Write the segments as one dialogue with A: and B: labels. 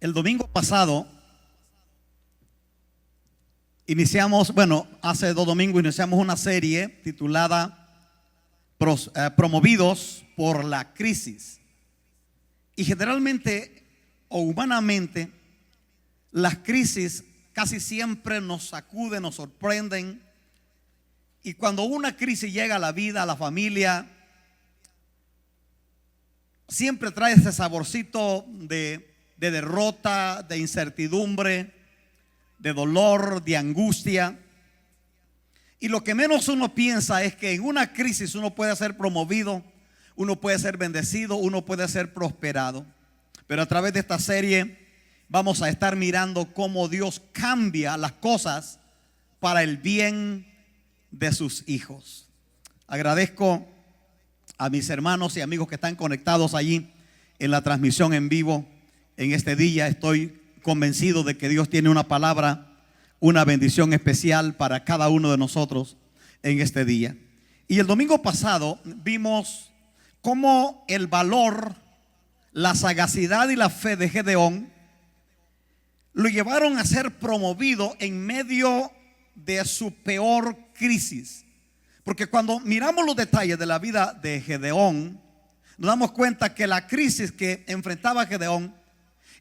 A: El domingo pasado hace 2 domingos iniciamos una serie titulada Promovidos por la crisis. Y generalmente o humanamente las crisis casi siempre nos sacuden, nos sorprenden. Y cuando una crisis llega a la vida, a la familia, siempre trae ese saborcito de derrota, de incertidumbre, de dolor, de angustia. Y lo que menos uno piensa es que en una crisis uno puede ser promovido, uno puede ser bendecido, uno puede ser prosperado. Pero a través de esta serie vamos a estar mirando cómo Dios cambia las cosas para el bien de sus hijos. Agradezco a mis hermanos y amigos que están conectados allí en la transmisión en vivo. En este día estoy convencido de que Dios tiene una palabra, una bendición especial para cada uno de nosotros en este día. Y el domingo pasado vimos cómo el valor, la sagacidad y la fe de Gedeón lo llevaron a ser promovido en medio de su peor crisis. Porque cuando miramos los detalles de la vida de Gedeón, nos damos cuenta que la crisis que enfrentaba Gedeón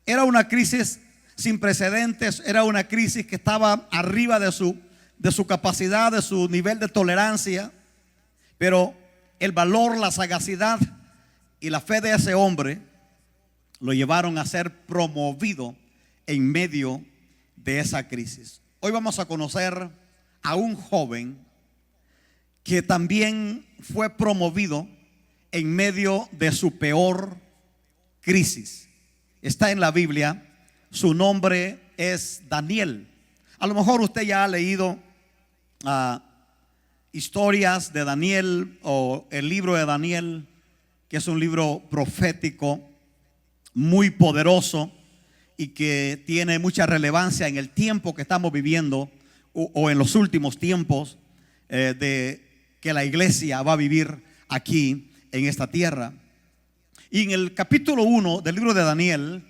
A: era una crisis sin precedentes, era una crisis que estaba arriba de su capacidad, de su nivel de tolerancia. Pero el valor, la sagacidad y la fe de ese hombre lo llevaron a ser promovido en medio de esa crisis. Hoy vamos a conocer a un joven que también fue promovido en medio de su peor crisis. Está en la Biblia, su nombre es Daniel. A lo mejor usted ya ha leído historias de Daniel o el libro de Daniel, que es un libro profético muy poderoso y que tiene mucha relevancia en el tiempo que estamos viviendo o en los últimos tiempos de que la iglesia va a vivir aquí en esta tierra. Y en el capítulo 1 del libro de Daniel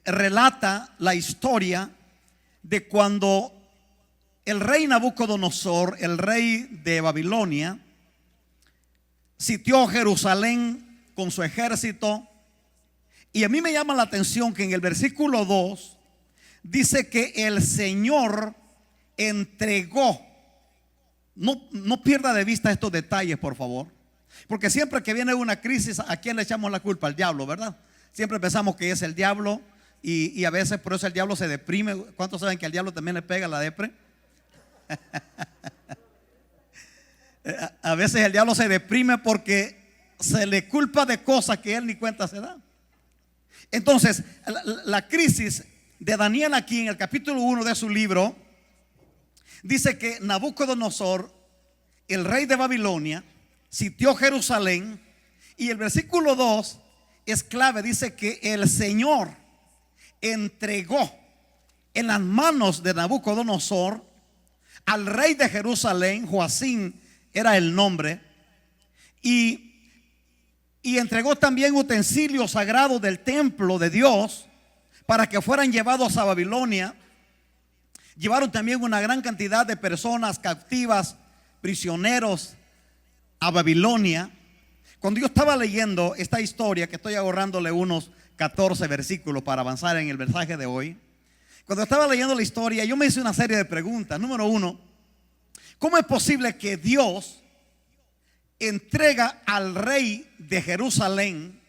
A: relata la historia de cuando el rey Nabucodonosor, el rey de Babilonia, sitió Jerusalén con su ejército. Y a mí me llama la atención que en el versículo 2 dice que el Señor entregó. No pierda de vista estos detalles, por favor. Porque siempre que viene una crisis, ¿a quién le echamos la culpa? Al diablo, ¿verdad? Siempre pensamos que es el diablo y a veces por eso el diablo se deprime. ¿Cuántos saben que al diablo también le pega la depre? A veces el diablo se deprime porque se le culpa de cosas que él ni cuenta se da. Entonces, la crisis de Daniel aquí en el capítulo 1 de su libro dice que Nabucodonosor, el rey de Babilonia, sitió Jerusalén. Y el versículo 2 es clave, dice que el Señor entregó en las manos de Nabucodonosor al rey de Jerusalén, Joacín era el nombre, y entregó también utensilios sagrados del templo de Dios para que fueran llevados a Babilonia. Llevaron también una gran cantidad de personas cautivas, prisioneros a Babilonia. Cuando yo estaba leyendo esta historia, que estoy ahorrándole unos 14 versículos para avanzar en el mensaje de hoy, cuando estaba leyendo la historia, yo me hice una serie de preguntas. Número uno, ¿cómo es posible que Dios entrega al rey de Jerusalén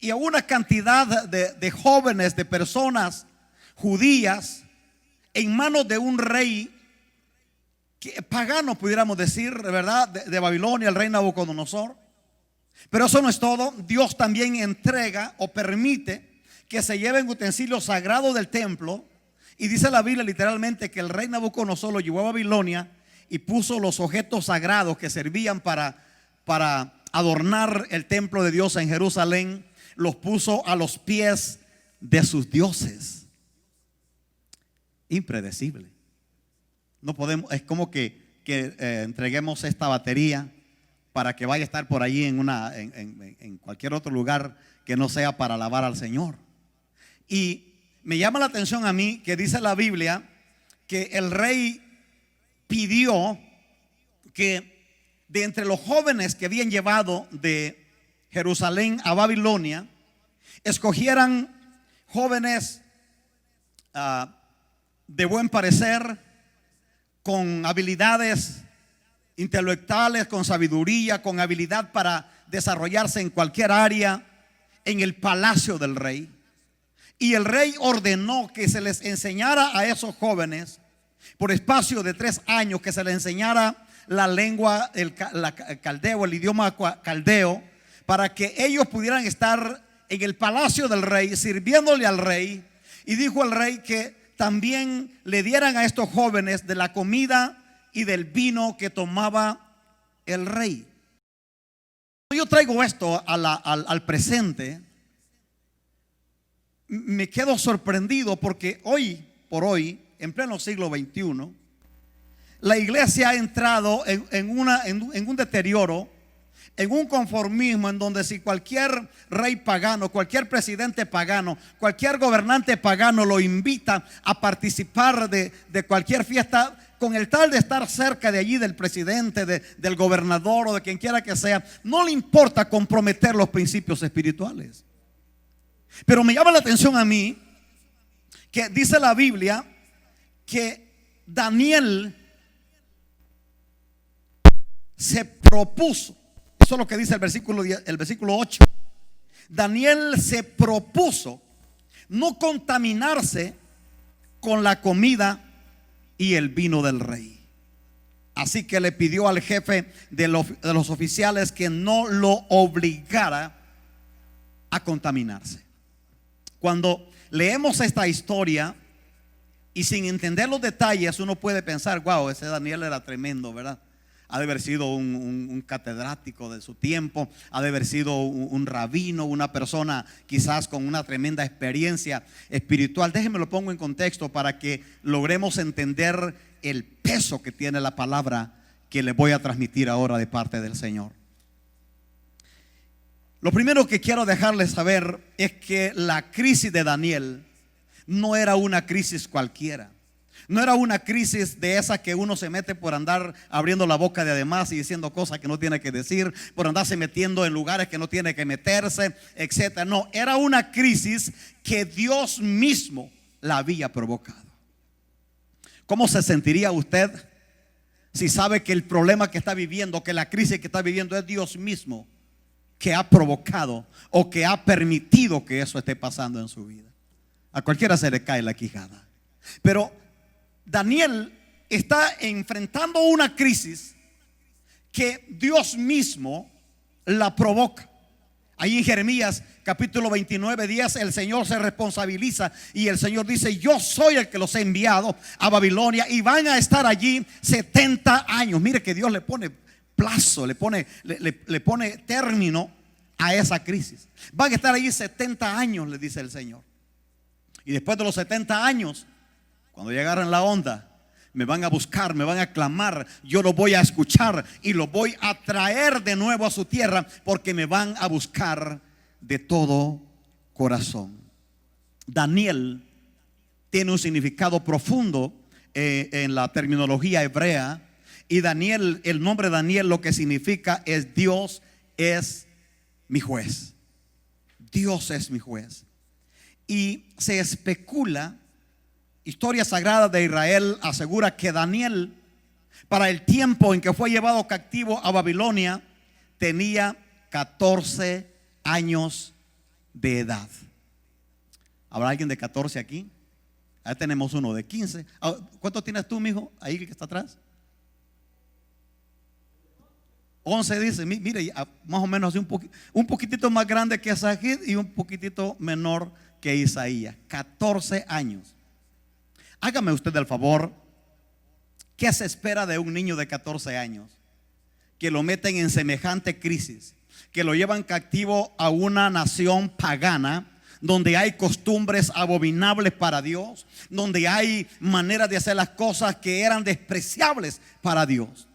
A: y a una cantidad de jóvenes, de personas judías en manos de un rey pagano, pudiéramos decir, ¿verdad? De Babilonia, el rey Nabucodonosor? Pero eso no es todo. Dios también entrega o permite que se lleven utensilios sagrados del templo. Y dice la Biblia literalmente que el rey Nabucodonosor lo llevó a Babilonia y puso los objetos sagrados que servían para adornar el templo de Dios en Jerusalén, los puso a los pies de sus dioses. Impredecible. No podemos, es como que entreguemos esta batería para que vaya a estar por allí en cualquier otro lugar que no sea para alabar al Señor. Y me llama la atención a mí que dice la Biblia que el rey pidió que de entre los jóvenes que habían llevado de Jerusalén a Babilonia, escogieran jóvenes de buen parecer, con habilidades intelectuales, con sabiduría, con habilidad para desarrollarse en cualquier área en el palacio del rey. Y el rey ordenó que se les enseñara a esos jóvenes por espacio de 3 años, que se les enseñara la lengua, el caldeo, el idioma caldeo, para que ellos pudieran estar en el palacio del rey, sirviéndole al rey. Y dijo el rey que también le dieran a estos jóvenes de la comida y del vino que tomaba el rey. Yo traigo esto al presente. Me quedo sorprendido porque hoy por hoy, en pleno siglo XXI, la iglesia ha entrado en un deterioro, en un conformismo, en donde si cualquier rey pagano, cualquier presidente pagano, cualquier gobernante pagano lo invita a participar de cualquier fiesta, con el tal de estar cerca de allí del presidente, del gobernador o de quien quiera que sea, no le importa comprometer los principios espirituales. Pero me llama la atención a mí que dice la Biblia que Daniel se propuso. Eso es lo que dice el versículo 8. Daniel se propuso no contaminarse con la comida y el vino del rey. Así que le pidió al jefe de los oficiales que no lo obligara a contaminarse. Cuando leemos esta historia y sin entender los detalles, uno puede pensar: wow, ese Daniel era tremendo, ¿verdad? Ha de haber sido un catedrático de su tiempo, ha de haber sido un rabino, una persona quizás con una tremenda experiencia espiritual. Déjenme lo pongo en contexto para que logremos entender el peso que tiene la palabra que les voy a transmitir ahora de parte del Señor. Lo primero que quiero dejarles saber es que la crisis de Daniel no era una crisis cualquiera. No era una crisis de esa que uno se mete por andar abriendo la boca de además y diciendo cosas que no tiene que decir, por andarse metiendo en lugares que no tiene que meterse, etcétera. No, era una crisis que Dios mismo la había provocado. ¿Cómo se sentiría usted si sabe que el problema que está viviendo, que la crisis que está viviendo es Dios mismo que ha provocado o que ha permitido que eso esté pasando en su vida? A cualquiera se le cae la quijada. Pero Daniel está enfrentando una crisis que Dios mismo la provoca. Ahí en Jeremías capítulo 29:10 el Señor se responsabiliza y el Señor dice: yo soy el que los he enviado a Babilonia y van a estar allí 70 años. Mire que Dios le pone plazo, le pone término a esa crisis. Van a estar allí 70 años, le dice el Señor. Y después de los 70 años, cuando llegaran la onda, me van a buscar, me van a clamar, yo los voy a escuchar y los voy a traer de nuevo a su tierra, porque me van a buscar de todo corazón. Daniel tiene un significado profundo en la terminología hebrea. Y Daniel, el nombre Daniel, lo que significa es: Dios es mi juez. Dios es mi juez. Y se especula, historia sagrada de Israel asegura que Daniel, para el tiempo en que fue llevado cautivo a Babilonia, tenía 14 años de edad. ¿Habrá alguien de 14 aquí? Ahí tenemos uno de 15. ¿Cuánto tienes tú, mijo? Ahí que está atrás. 11 dice. Mire, más o menos así, un poquitito más grande que Sagid y un poquitito menor que Isaías. 14 años. Hágame usted el favor, ¿qué se espera de un niño de 14 años? Que lo meten en semejante crisis, que lo llevan cautivo a una nación pagana, donde hay costumbres abominables para Dios, donde hay maneras de hacer las cosas que eran despreciables para Dios.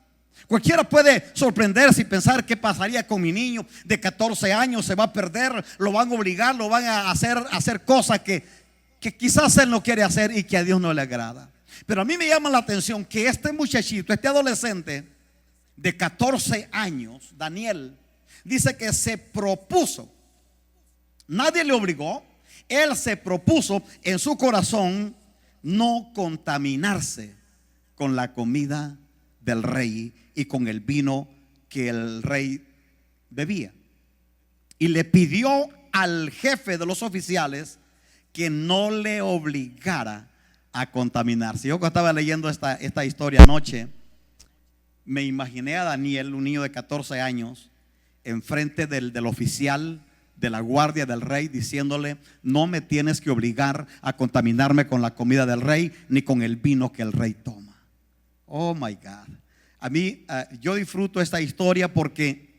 A: Cualquiera puede sorprenderse y pensar: ¿qué pasaría con mi niño de 14 años? Se va a perder, lo van a obligar, lo van a hacer cosas que que quizás él no quiere hacer y que a Dios no le agrada. Pero a mí me llama la atención que este muchachito, este adolescente de 14 años, Daniel, dice que se propuso. Nadie le obligó. Él se propuso en su corazón no contaminarse con la comida del rey y con el vino que el rey bebía. Y le pidió al jefe de los oficiales que no le obligara a contaminarse. Yo cuando estaba leyendo esta historia anoche, me imaginé a Daniel, un niño de 14 años, enfrente del oficial de la guardia del rey, diciéndole: no me tienes que obligar a contaminarme con la comida del rey ni con el vino que el rey toma. Oh my God. A mí, yo disfruto esta historia porque,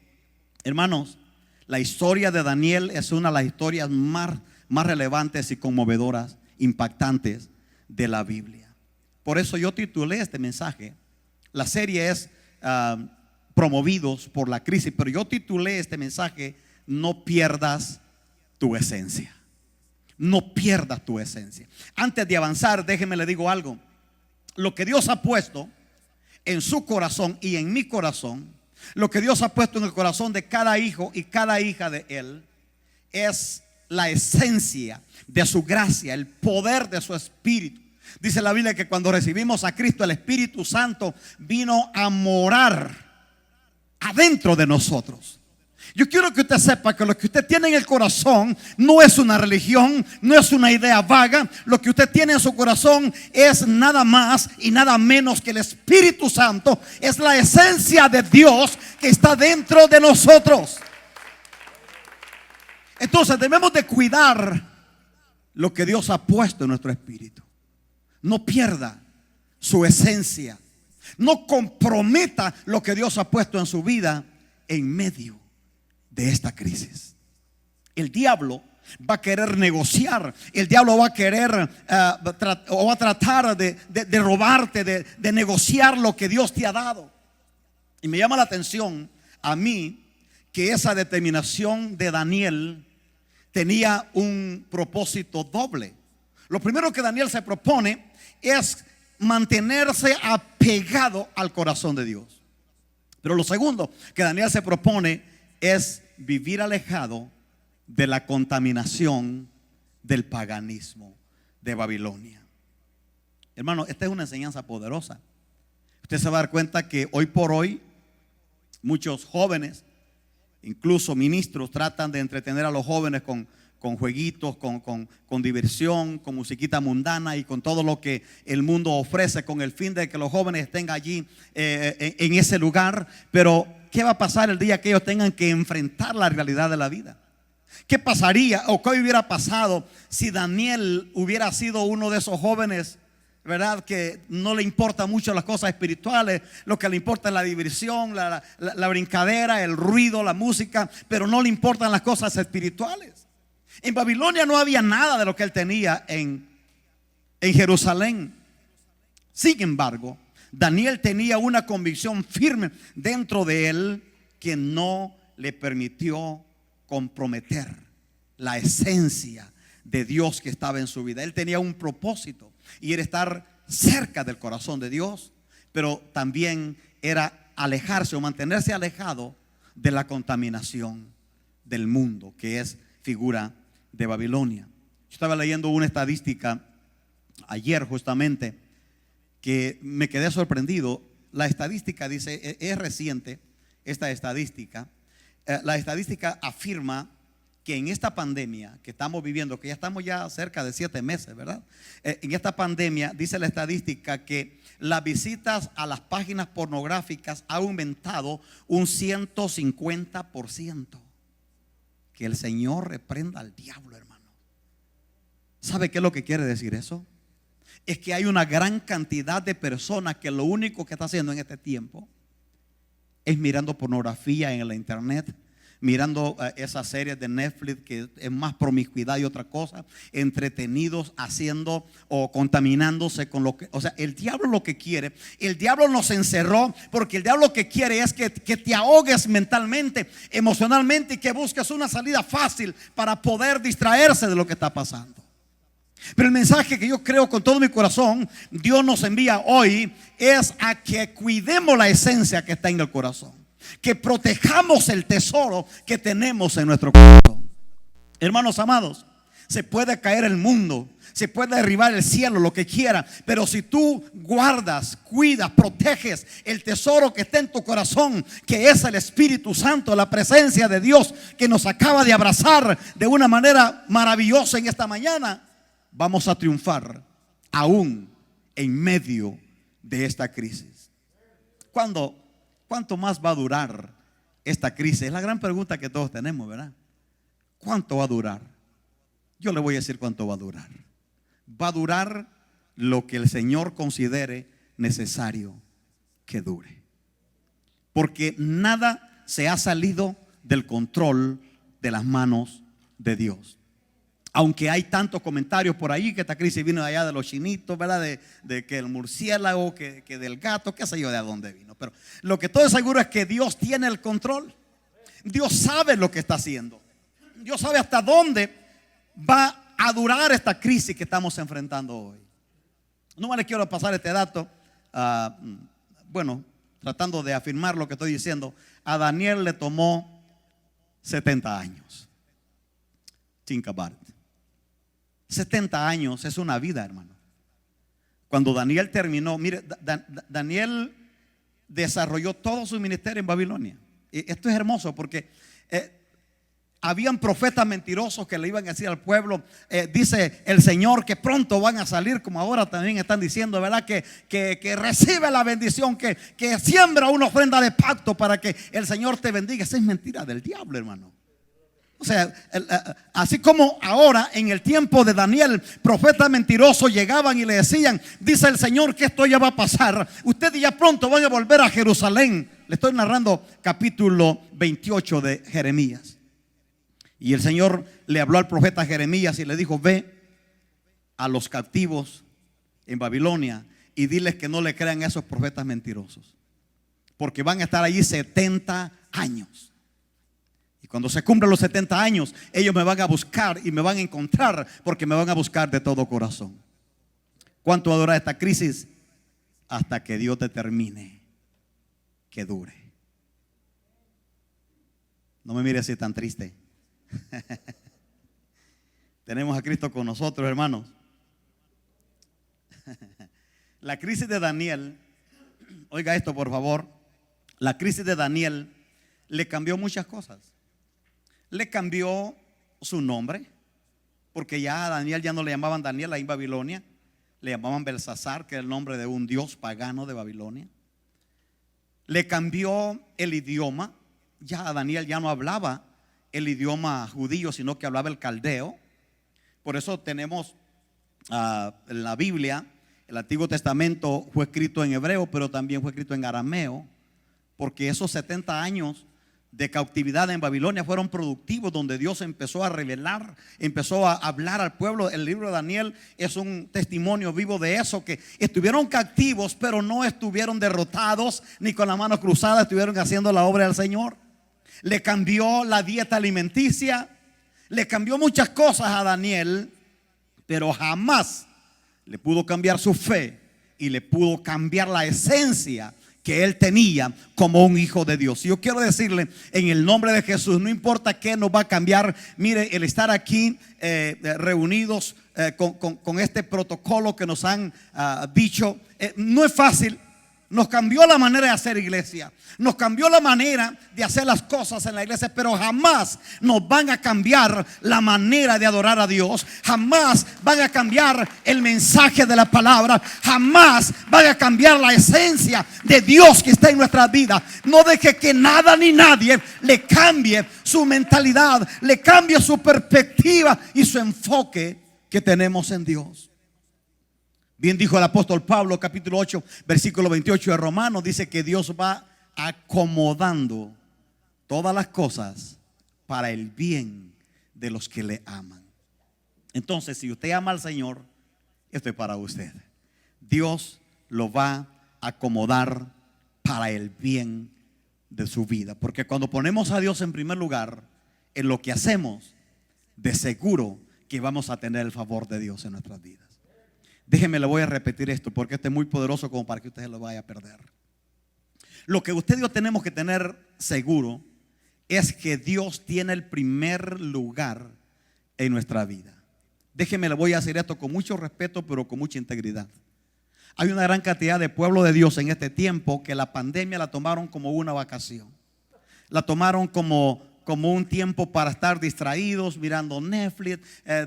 A: hermanos, la historia de Daniel es una de las historias más relevantes y conmovedoras, impactantes de la Biblia. Por eso yo titulé este mensaje. La serie es Promovidos por la Crisis, pero yo titulé este mensaje: no pierdas tu esencia. No pierdas tu esencia. Antes de avanzar, déjeme le digo algo. Lo que Dios ha puesto en su corazón y en mi corazón, lo que Dios ha puesto en el corazón de cada hijo y cada hija de Él, es la esencia de su gracia, el poder de su Espíritu. Dice la Biblia que cuando recibimos a Cristo, el Espíritu Santo vino a morar adentro de nosotros. Yo quiero que usted sepa que lo que usted tiene en el corazón no es una religión, no es una idea vaga. Lo que usted tiene en su corazón es nada más y nada menos que el Espíritu Santo. Es la esencia de Dios que está dentro de nosotros. Entonces debemos de cuidar lo que Dios ha puesto en nuestro espíritu. No pierda su esencia. No comprometa lo que Dios ha puesto en su vida en medio de esta crisis. El diablo va a querer negociar. El diablo va a querer o va a tratar de robarte, de negociar lo que Dios te ha dado. Y me llama la atención a mí que esa determinación de Daniel tenía un propósito doble. Lo primero que Daniel se propone es mantenerse apegado al corazón de Dios. Pero lo segundo que Daniel se propone es vivir alejado de la contaminación del paganismo de Babilonia. Hermano, esta es una enseñanza poderosa. Usted se va a dar cuenta que hoy por hoy muchos jóvenes, incluso ministros, tratan de entretener a los jóvenes con jueguitos, con diversión, con musiquita mundana y con todo lo que el mundo ofrece, con el fin de que los jóvenes estén allí en ese lugar. Pero ¿qué va a pasar el día que ellos tengan que enfrentar la realidad de la vida? ¿Qué pasaría o qué hubiera pasado si Daniel hubiera sido uno de esos jóvenes, verdad, que no le importa mucho las cosas espirituales? Lo que le importa es la diversión, la brincadera, el ruido, la música, pero no le importan las cosas espirituales. En Babilonia no había nada de lo que él tenía en Jerusalén. Sin embargo, Daniel tenía una convicción firme dentro de él que no le permitió comprometer la esencia de Dios que estaba en su vida. Él tenía un propósito y era estar cerca del corazón de Dios, pero también era alejarse o mantenerse alejado de la contaminación del mundo, que es figura de Babilonia. Yo estaba leyendo una estadística ayer justamente que me quedé sorprendido. La estadística dice, es reciente esta estadística. La estadística afirma que en esta pandemia que estamos viviendo, que ya estamos ya cerca de 7 meses, ¿verdad? En esta pandemia dice la estadística que las visitas a las páginas pornográficas ha aumentado un 150%. Que el Señor reprenda al diablo, hermano. ¿Sabe qué es lo que quiere decir eso? Es que hay una gran cantidad de personas que lo único que está haciendo en este tiempo es mirando pornografía en la internet, mirando esas series de Netflix que es más promiscuidad y otra cosa, entretenidos haciendo o contaminándose con lo que, o sea, el diablo lo que quiere, el diablo nos encerró porque el diablo lo que quiere es que te ahogues mentalmente, emocionalmente, y que busques una salida fácil para poder distraerse de lo que está pasando. Pero el mensaje que yo creo con todo mi corazón Dios nos envía hoy es a que cuidemos la esencia que está en el corazón, que protejamos el tesoro que tenemos en nuestro corazón. Hermanos amados, se puede caer el mundo, se puede derribar el cielo, lo que quiera, pero si tú guardas, cuidas, proteges el tesoro que está en tu corazón, que es el Espíritu Santo, la presencia de Dios que nos acaba de abrazar de una manera maravillosa en esta mañana, vamos a triunfar aún en medio de esta crisis. ¿Cuánto más va a durar esta crisis? Es la gran pregunta que todos tenemos, ¿verdad? ¿Cuánto va a durar? Yo le voy a decir cuánto va a durar. Va a durar lo que el Señor considere necesario que dure. Porque nada se ha salido del control de las manos de Dios. Aunque hay tantos comentarios por ahí que esta crisis vino de allá de los chinitos, ¿verdad? De que el murciélago, que del gato, qué sé yo de dónde vino. Pero lo que todo es seguro es que Dios tiene el control. Dios sabe lo que está haciendo. Dios sabe hasta dónde va a durar esta crisis que estamos enfrentando hoy. No más les quiero pasar este dato. Tratando de afirmar lo que estoy diciendo. A Daniel le tomó 70 años. Think about it. 70 años es una vida, hermano. Cuando Daniel terminó, mire, Daniel desarrolló todo su ministerio en Babilonia. Y esto es hermoso porque habían profetas mentirosos que le iban a decir al pueblo, dice el Señor que pronto van a salir, como ahora también están diciendo, ¿verdad? Que recibe la bendición, que siembra una ofrenda de pacto para que el Señor te bendiga. Esa es mentira del diablo, hermano. O sea, así como ahora en el tiempo de Daniel, profetas mentirosos llegaban y le decían, dice el Señor que esto ya va a pasar, ustedes ya pronto van a volver a Jerusalén. Le estoy narrando capítulo 28 de Jeremías. Y el Señor le habló al profeta Jeremías y le dijo, ve a los cautivos en Babilonia y diles que no le crean a esos profetas mentirosos, porque van a estar allí 70 años. Y cuando se cumplan los 70 años, ellos me van a buscar y me van a encontrar, porque me van a buscar de todo corazón. ¿Cuánto va a durar esta crisis? Hasta que Dios determine que dure. No me mire así tan triste. Tenemos a Cristo con nosotros, hermanos. La crisis de Daniel, oiga esto por favor, la crisis de Daniel le cambió muchas cosas. Le cambió su nombre, porque ya a Daniel ya no le llamaban Daniel ahí en Babilonia, le llamaban Belsasar, que es el nombre de un dios pagano de Babilonia. Le cambió el idioma, ya a Daniel ya no hablaba el idioma judío, sino que hablaba el caldeo. Por eso tenemos en la Biblia, el Antiguo Testamento fue escrito en hebreo, pero también fue escrito en arameo, porque esos 70 años de cautividad en Babilonia fueron productivos, donde Dios empezó a revelar, empezó a hablar al pueblo. El libro de Daniel es un testimonio vivo de eso, que estuvieron cautivos, pero no estuvieron derrotados ni con la mano cruzada, estuvieron haciendo la obra del Señor. Le cambió la dieta alimenticia, le cambió muchas cosas a Daniel, pero jamás le pudo cambiar su fe y le pudo cambiar la esencia que él tenía como un hijo de Dios. Y yo quiero decirle en el nombre de Jesús, no importa qué nos va a cambiar. Mire, el estar aquí reunidos con este protocolo que nos han dicho, no es fácil. Nos cambió la manera de hacer iglesia, nos cambió la manera de hacer las cosas en la iglesia, pero jamás nos van a cambiar la manera de adorar a Dios. Jamás van a cambiar el mensaje de la palabra. Jamás van a cambiar la esencia de Dios que está en nuestra vida. No deje que nada ni nadie le cambie su mentalidad, le cambie su perspectiva y su enfoque que tenemos en Dios. Bien dijo el apóstol Pablo, capítulo 8, versículo 28 de Romanos, dice que Dios va acomodando todas las cosas para el bien de los que le aman. Entonces, si usted ama al Señor, esto es para usted. Dios lo va a acomodar para el bien de su vida. Porque cuando ponemos a Dios en primer lugar en lo que hacemos, de seguro que vamos a tener el favor de Dios en nuestras vidas. Déjenme, le voy a repetir esto porque este es muy poderoso como para que usted lo vaya a perder. Lo que usted y yo tenemos que tener seguro es que Dios tiene el primer lugar en nuestra vida. Déjenme, le voy a hacer esto con mucho respeto, pero con mucha integridad. Hay una gran cantidad de pueblo de Dios en este tiempo que la pandemia la tomaron como una vacación. La tomaron como un tiempo para estar distraídos, mirando Netflix,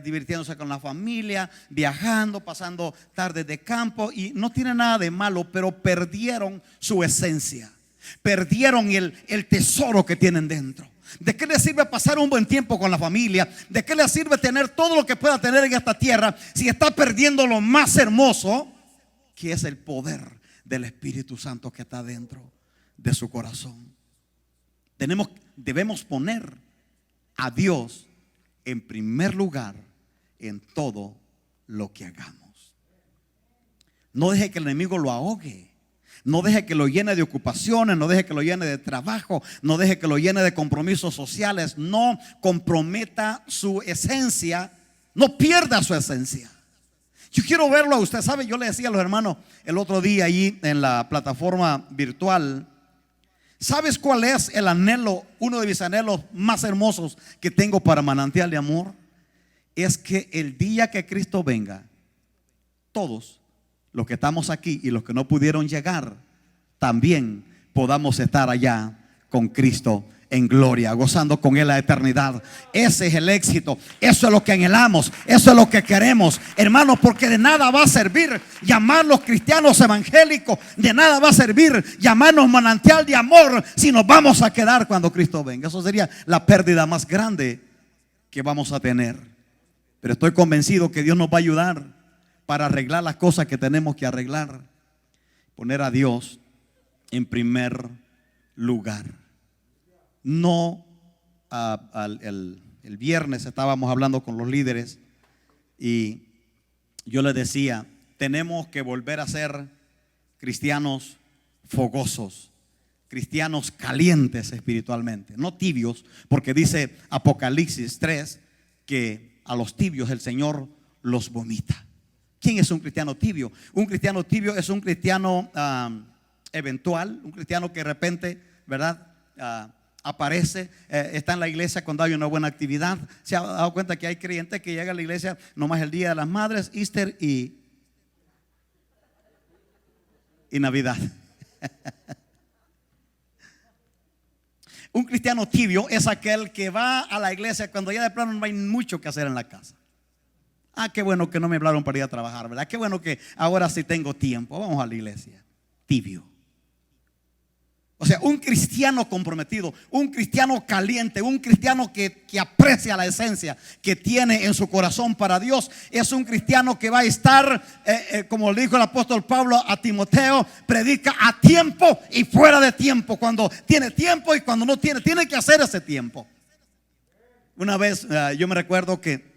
A: divirtiéndose con la familia, viajando, pasando tardes de campo. Y no tiene nada de malo, pero perdieron su esencia. Perdieron el tesoro que tienen dentro. ¿De qué les sirve pasar un buen tiempo con la familia? ¿De qué les sirve tener todo lo que pueda tener en esta tierra si está perdiendo lo más hermoso, que es el poder del Espíritu Santo que está dentro de su corazón? Debemos poner a Dios en primer lugar en todo lo que hagamos. No deje que el enemigo lo ahogue. No deje que lo llene de ocupaciones, no deje que lo llene de trabajo, no deje que lo llene de compromisos sociales. No comprometa su esencia, no pierda su esencia. Yo quiero verlo a usted, ¿sabe? Yo le decía a los hermanos el otro día allí en la plataforma virtual, ¿sabes cuál es el anhelo, uno de mis anhelos más hermosos que tengo para Manantial de Amor? Es que el día que Cristo venga, todos los que estamos aquí y los que no pudieron llegar, también podamos estar allá con Cristo en gloria, gozando con Él la eternidad. Ese es el éxito, eso es lo que anhelamos, eso es lo que queremos, hermanos, porque de nada va a servir llamarlos cristianos evangélicos, de nada va a servir llamarnos Manantial de Amor si nos vamos a quedar cuando Cristo venga. Eso sería la pérdida más grande que vamos a tener. Pero estoy convencido que Dios nos va a ayudar para arreglar las cosas que tenemos que arreglar. Poner a Dios en primer lugar. No, el viernes estábamos hablando con los líderes y yo les decía, tenemos que volver a ser cristianos fogosos, cristianos calientes espiritualmente, no tibios, porque dice Apocalipsis 3 que a los tibios el Señor los vomita. ¿Quién es un cristiano tibio? Un cristiano tibio es un cristiano eventual, un cristiano que de repente, ¿verdad? Aparece, está en la iglesia cuando hay una buena actividad. Se ha dado cuenta que hay creyentes que llegan a la iglesia nomás el Día de las Madres, Easter y Navidad. Un cristiano tibio es aquel que va a la iglesia cuando ya de plano no hay mucho que hacer en la casa. Ah, qué bueno que no me hablaron para ir a trabajar, ¿verdad? Qué bueno que ahora sí tengo tiempo. Vamos a la iglesia. Tibio. O sea, un cristiano comprometido, un cristiano caliente, un cristiano que aprecia la esencia que tiene en su corazón para Dios, es un cristiano que va a estar, como le dijo el apóstol Pablo a Timoteo, predica a tiempo y fuera de tiempo, cuando tiene tiempo y cuando no tiene, tiene que hacer ese tiempo. Una vez yo me recuerdo que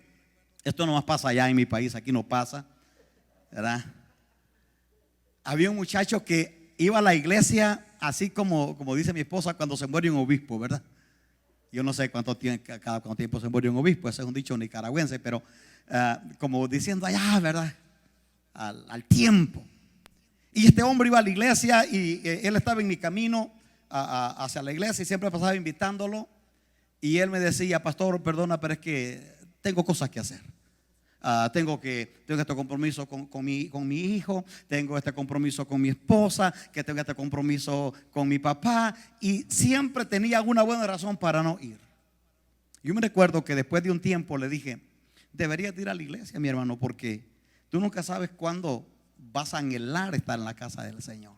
A: esto no más pasa allá en mi país, aquí no pasa, ¿verdad? Había un muchacho que iba a la iglesia así como dice mi esposa cuando se muere un obispo, ¿verdad? Yo no sé cada cuánto tiempo se muere un obispo, ese es un dicho nicaragüense, pero como diciendo allá, ¿verdad? Al tiempo. Y este hombre iba a la iglesia y él estaba en mi camino hacia la iglesia y siempre pasaba invitándolo. Y él me decía, pastor, perdona, pero es que tengo cosas que hacer. Tengo este compromiso con mi hijo, tengo este compromiso con mi esposa, que tengo este compromiso con mi papá, y siempre tenía una buena razón para no ir. Yo me recuerdo que después de un tiempo le dije, deberías ir a la iglesia, mi hermano, porque tú nunca sabes cuándo vas a anhelar estar en la casa del Señor.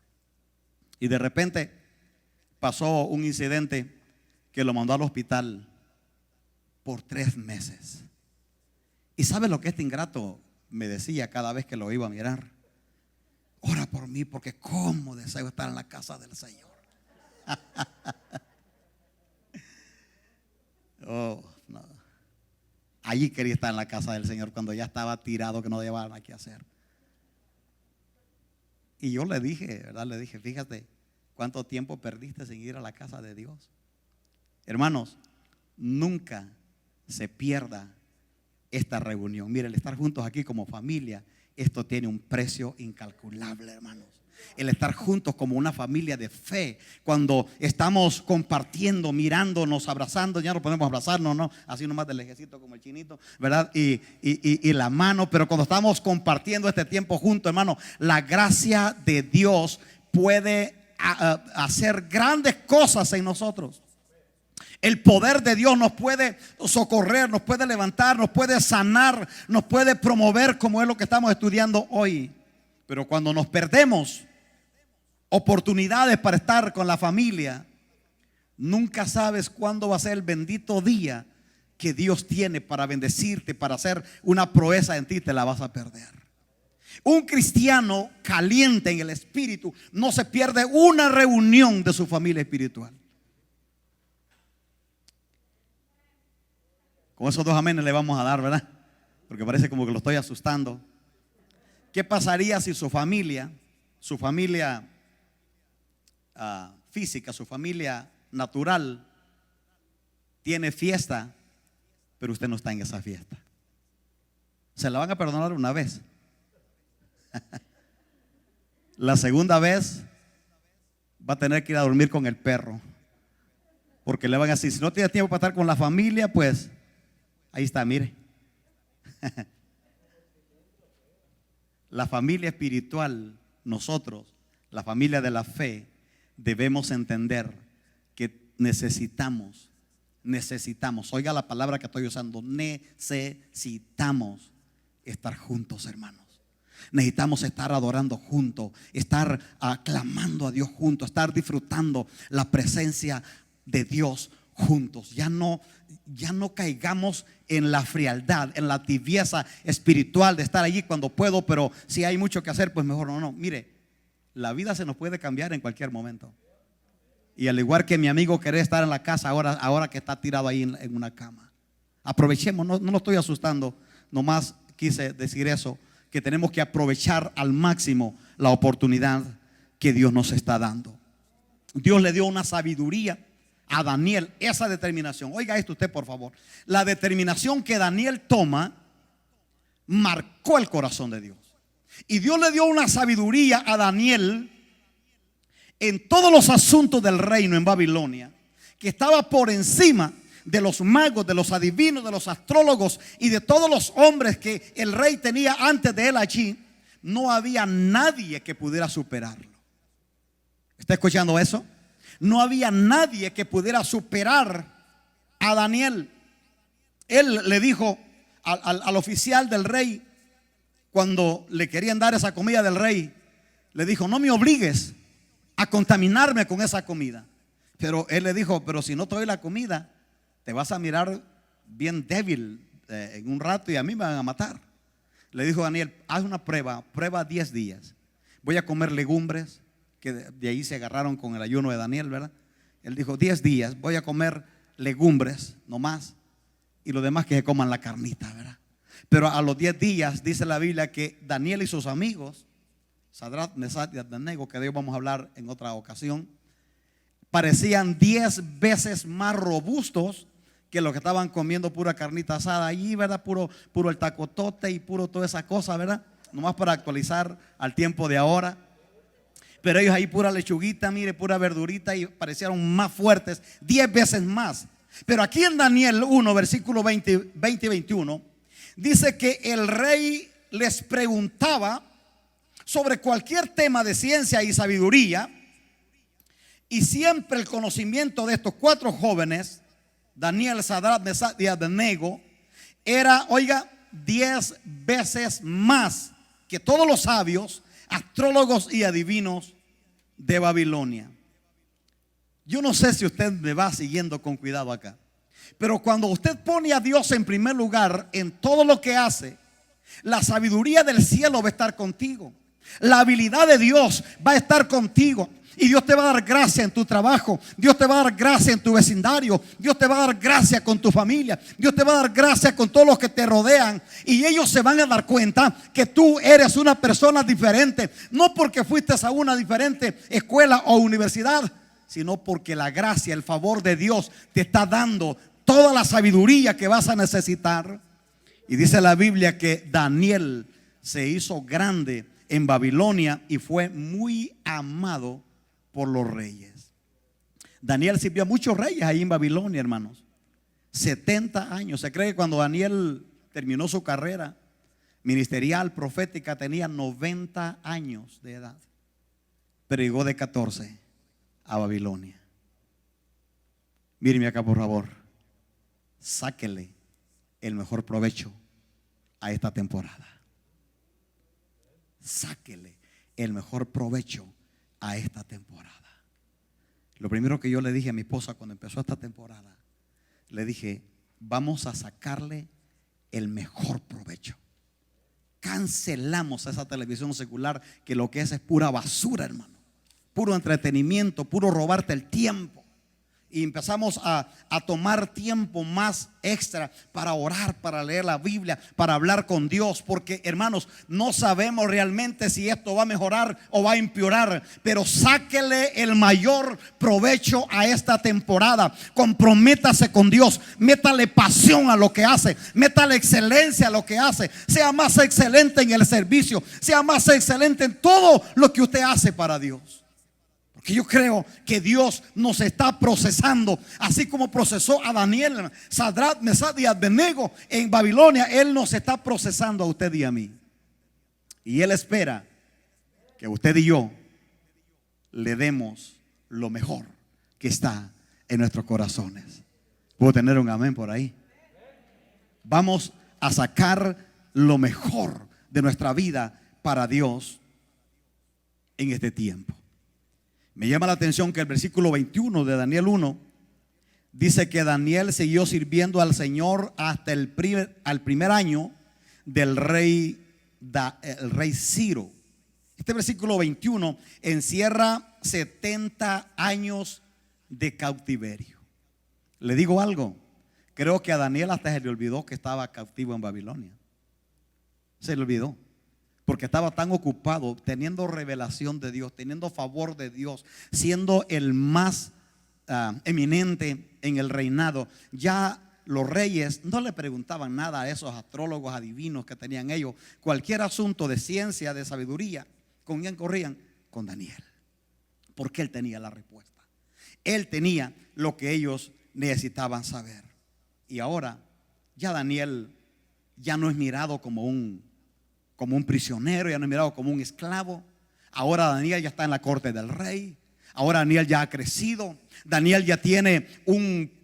A: Y de repente pasó un incidente que lo mandó al hospital por 3 meses. ¿Y sabe lo que este ingrato me decía cada vez que lo iba a mirar? Ora por mí porque cómo deseo estar en la casa del Señor. Oh, no. Allí quería estar en la casa del Señor cuando ya estaba tirado, que no llevaba nada que hacer. Y yo le dije, ¿verdad? Le dije, fíjate cuánto tiempo perdiste sin ir a la casa de Dios. Hermanos, nunca se pierda esta reunión. Mire, el estar juntos aquí como familia, esto tiene un precio incalculable, hermanos. El estar juntos como una familia de fe, cuando estamos compartiendo, mirándonos, abrazando, ya no podemos abrazarnos, no, así nomás del lejecito como el chinito, ¿verdad? Y la mano, pero cuando estamos compartiendo este tiempo juntos, hermano, la gracia de Dios puede hacer grandes cosas en nosotros. El poder de Dios nos puede socorrer, nos puede levantar, nos puede sanar, nos puede promover, como es lo que estamos estudiando hoy. Pero cuando nos perdemos oportunidades para estar con la familia, nunca sabes cuándo va a ser el bendito día que Dios tiene para bendecirte, para hacer una proeza en ti. Te la vas a perder. Un cristiano caliente en el espíritu no se pierde una reunión de su familia espiritual. Con esos dos amenes le vamos a dar, ¿verdad? Porque parece como que lo estoy asustando. ¿Qué pasaría si su familia física, su familia natural tiene fiesta, pero usted no está en esa fiesta? Se la van a perdonar una vez. La segunda vez va a tener que ir a dormir con el perro, porque le van a decir, si no tiene tiempo para estar con la familia, pues ahí está, mire. La familia espiritual, nosotros, la familia de la fe, debemos entender que necesitamos, oiga la palabra que estoy usando, necesitamos estar juntos, hermanos. Necesitamos estar adorando juntos, estar aclamando a Dios juntos, estar disfrutando la presencia de Dios juntos. Ya no caigamos en la frialdad, en la tibieza espiritual de estar allí cuando puedo, pero si hay mucho que hacer, pues mejor no. Mire, la vida se nos puede cambiar en cualquier momento. Y al igual que mi amigo quiere estar en la casa ahora que está tirado ahí en una cama. Aprovechemos, no lo estoy asustando, nomás quise decir eso, que tenemos que aprovechar al máximo la oportunidad que Dios nos está dando. Dios le dio una sabiduría a Daniel, esa determinación. Oiga esto usted, por favor. La determinación que Daniel toma marcó el corazón de Dios. Y Dios le dio una sabiduría a Daniel en todos los asuntos del reino en Babilonia, que estaba por encima de los magos, de los adivinos, de los astrólogos y de todos los hombres que el rey tenía antes de él allí. No había nadie que pudiera superarlo. ¿Está escuchando eso? No había nadie que pudiera superar a Daniel. Él le dijo al oficial del rey, cuando le querían dar esa comida del rey, le dijo, no me obligues a contaminarme con esa comida. Pero él le dijo, pero si no te doy la comida, te vas a mirar bien débil en un rato y a mí me van a matar. Le dijo Daniel, haz una prueba 10 días. Voy a comer legumbres, que de ahí se agarraron con el ayuno de Daniel, ¿verdad? Él dijo 10 días voy a comer legumbres nomás, y los demás que se coman la carnita, ¿verdad? Pero a los 10 días dice la Biblia que Daniel y sus amigos, Sadrach, Mesach y Abednego, que de ellos vamos a hablar en otra ocasión, parecían 10 veces más robustos que los que estaban comiendo pura carnita asada allí, ¿verdad? Puro el tacotote y puro toda esa cosa, ¿verdad? Nomás para actualizar al tiempo de ahora. Pero ellos ahí pura lechuguita, mire, pura verdurita, y parecieron más fuertes, 10 veces más. Pero aquí en Daniel 1, versículo 20 y 21, dice que el rey les preguntaba sobre cualquier tema de ciencia y sabiduría, y siempre el conocimiento de estos 4 jóvenes, Daniel, Sadrach, Mesach y Abednego, era, oiga, 10 veces más que todos los sabios, astrólogos y adivinos de Babilonia. Yo no sé si usted me va siguiendo con cuidado acá, pero cuando usted pone a Dios en primer lugar en todo lo que hace, la sabiduría del cielo va a estar contigo, la habilidad de Dios va a estar contigo. Y Dios te va a dar gracia en tu trabajo, Dios te va a dar gracia en tu vecindario, Dios te va a dar gracia con tu familia, Dios te va a dar gracia con todos los que te rodean. Y ellos se van a dar cuenta que tú eres una persona diferente, no porque fuiste a una diferente escuela o universidad, sino porque la gracia, el favor de Dios te está dando toda la sabiduría que vas a necesitar. Y dice la Biblia que Daniel se hizo grande en Babilonia y fue muy amado por los reyes. Daniel sirvió a muchos reyes ahí en Babilonia, hermanos. 70 años. Se cree que cuando Daniel terminó su carrera ministerial, profética, tenía 90 años de edad. Pero llegó de 14 a Babilonia. Míreme acá, por favor. Sáquele el mejor provecho a esta temporada. Sáquele el mejor provecho a esta temporada. Lo primero que yo le dije a mi esposa cuando empezó esta temporada, le dije: vamos a sacarle el mejor provecho. Cancelamos esa televisión secular, que lo que es pura basura, hermano. Puro entretenimiento, puro robarte el tiempo. Y empezamos a tomar tiempo más extra para orar, para leer la Biblia, para hablar con Dios. Porque, hermanos, no sabemos realmente si esto va a mejorar o va a empeorar. Pero sáquele el mayor provecho a esta temporada. Comprométase con Dios. Métale pasión a lo que hace. Métale excelencia a lo que hace. Sea más excelente en el servicio. Sea más excelente en todo lo que usted hace para Dios. Porque yo creo que Dios nos está procesando, así como procesó a Daniel, Sadrach, Mesach y Abednego en Babilonia. Él nos está procesando a usted y a mí. Y Él espera que usted y yo le demos lo mejor que está en nuestros corazones. ¿Puedo tener un amén por ahí? Vamos a sacar lo mejor de nuestra vida para Dios en este tiempo. Me llama la atención que el versículo 21 de Daniel 1 dice que Daniel siguió sirviendo al Señor hasta el primer año del rey Ciro. Este versículo 21 encierra 70 años de cautiverio. Le digo algo, creo que a Daniel hasta se le olvidó que estaba cautivo en Babilonia. Se le olvidó. Porque estaba tan ocupado teniendo revelación de Dios, teniendo favor de Dios, siendo el más eminente en el reinado. Ya los reyes no le preguntaban nada a esos astrólogos adivinos que tenían ellos. Cualquier asunto de ciencia, de sabiduría, ¿con quién corrían? Con Daniel. Porque él tenía la respuesta. Él tenía lo que ellos necesitaban saber. Y ahora ya Daniel ya no es mirado como un prisionero, ya no es mirado como un esclavo. Ahora Daniel ya está en la corte del rey. Ahora Daniel ya ha crecido. Daniel ya tiene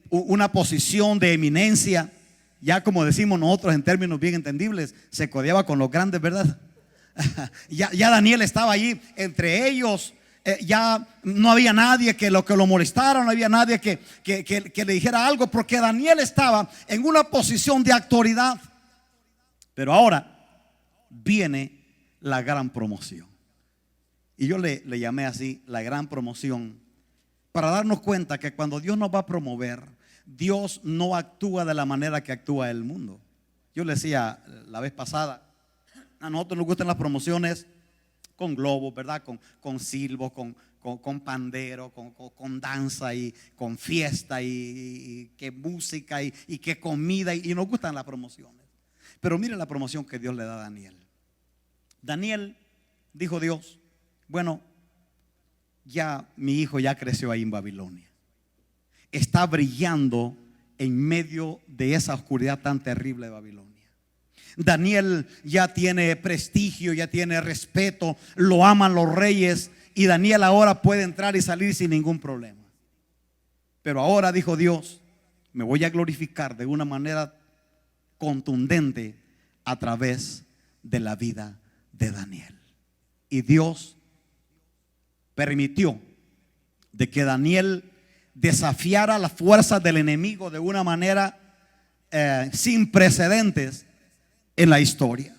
A: una posición de eminencia. Ya, como decimos nosotros en términos bien entendibles, se codeaba con los grandes, ¿verdad? ya Daniel estaba allí entre ellos. Ya no había nadie que lo molestara, no había nadie que le dijera algo, porque Daniel estaba en una posición de autoridad. Pero ahora viene la gran promoción. Y yo le llamé así, la gran promoción, para darnos cuenta que cuando Dios nos va a promover, Dios no actúa de la manera que actúa el mundo. Yo le decía la vez pasada, a nosotros nos gustan las promociones con globos, ¿verdad? Con silbos, con pandero, con danza y con fiesta y que música y que comida, y nos gustan las promociones. Pero mire la promoción que Dios le da a Daniel. Daniel, dijo Dios, bueno, ya mi hijo ya creció ahí en Babilonia. Está brillando en medio de esa oscuridad tan terrible de Babilonia. Daniel ya tiene prestigio, ya tiene respeto, lo aman los reyes, y Daniel ahora puede entrar y salir sin ningún problema. Pero ahora, dijo Dios, me voy a glorificar de una manera contundente a través de la vida de Daniel. Y Dios permitió de que Daniel desafiara las fuerzas del enemigo de una manera sin precedentes en la historia.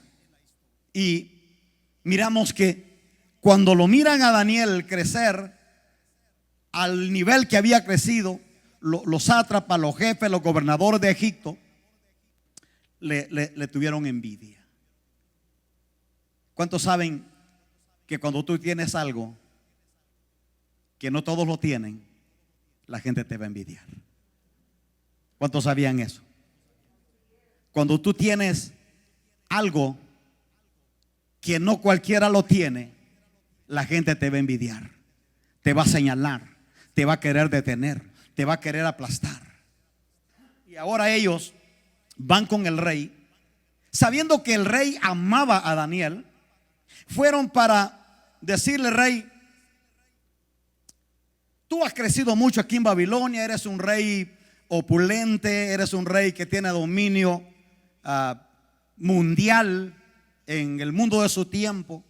A: Y miramos que cuando lo miran a Daniel crecer al nivel que había crecido, los sátrapas, los jefes, los gobernadores de Egipto le tuvieron envidia. ¿Cuántos saben que cuando tú tienes algo que no todos lo tienen, la gente te va a envidiar? ¿Cuántos sabían eso? Cuando tú tienes algo que no cualquiera lo tiene, la gente te va a envidiar, te va a señalar, te va a querer detener, te va a querer aplastar. Y ahora ellos van con el rey, sabiendo que el rey amaba a Daniel. Fueron para decirle: rey, tú has crecido mucho aquí en Babilonia, eres un rey opulente, eres un rey que tiene dominio mundial en el mundo de su tiempo.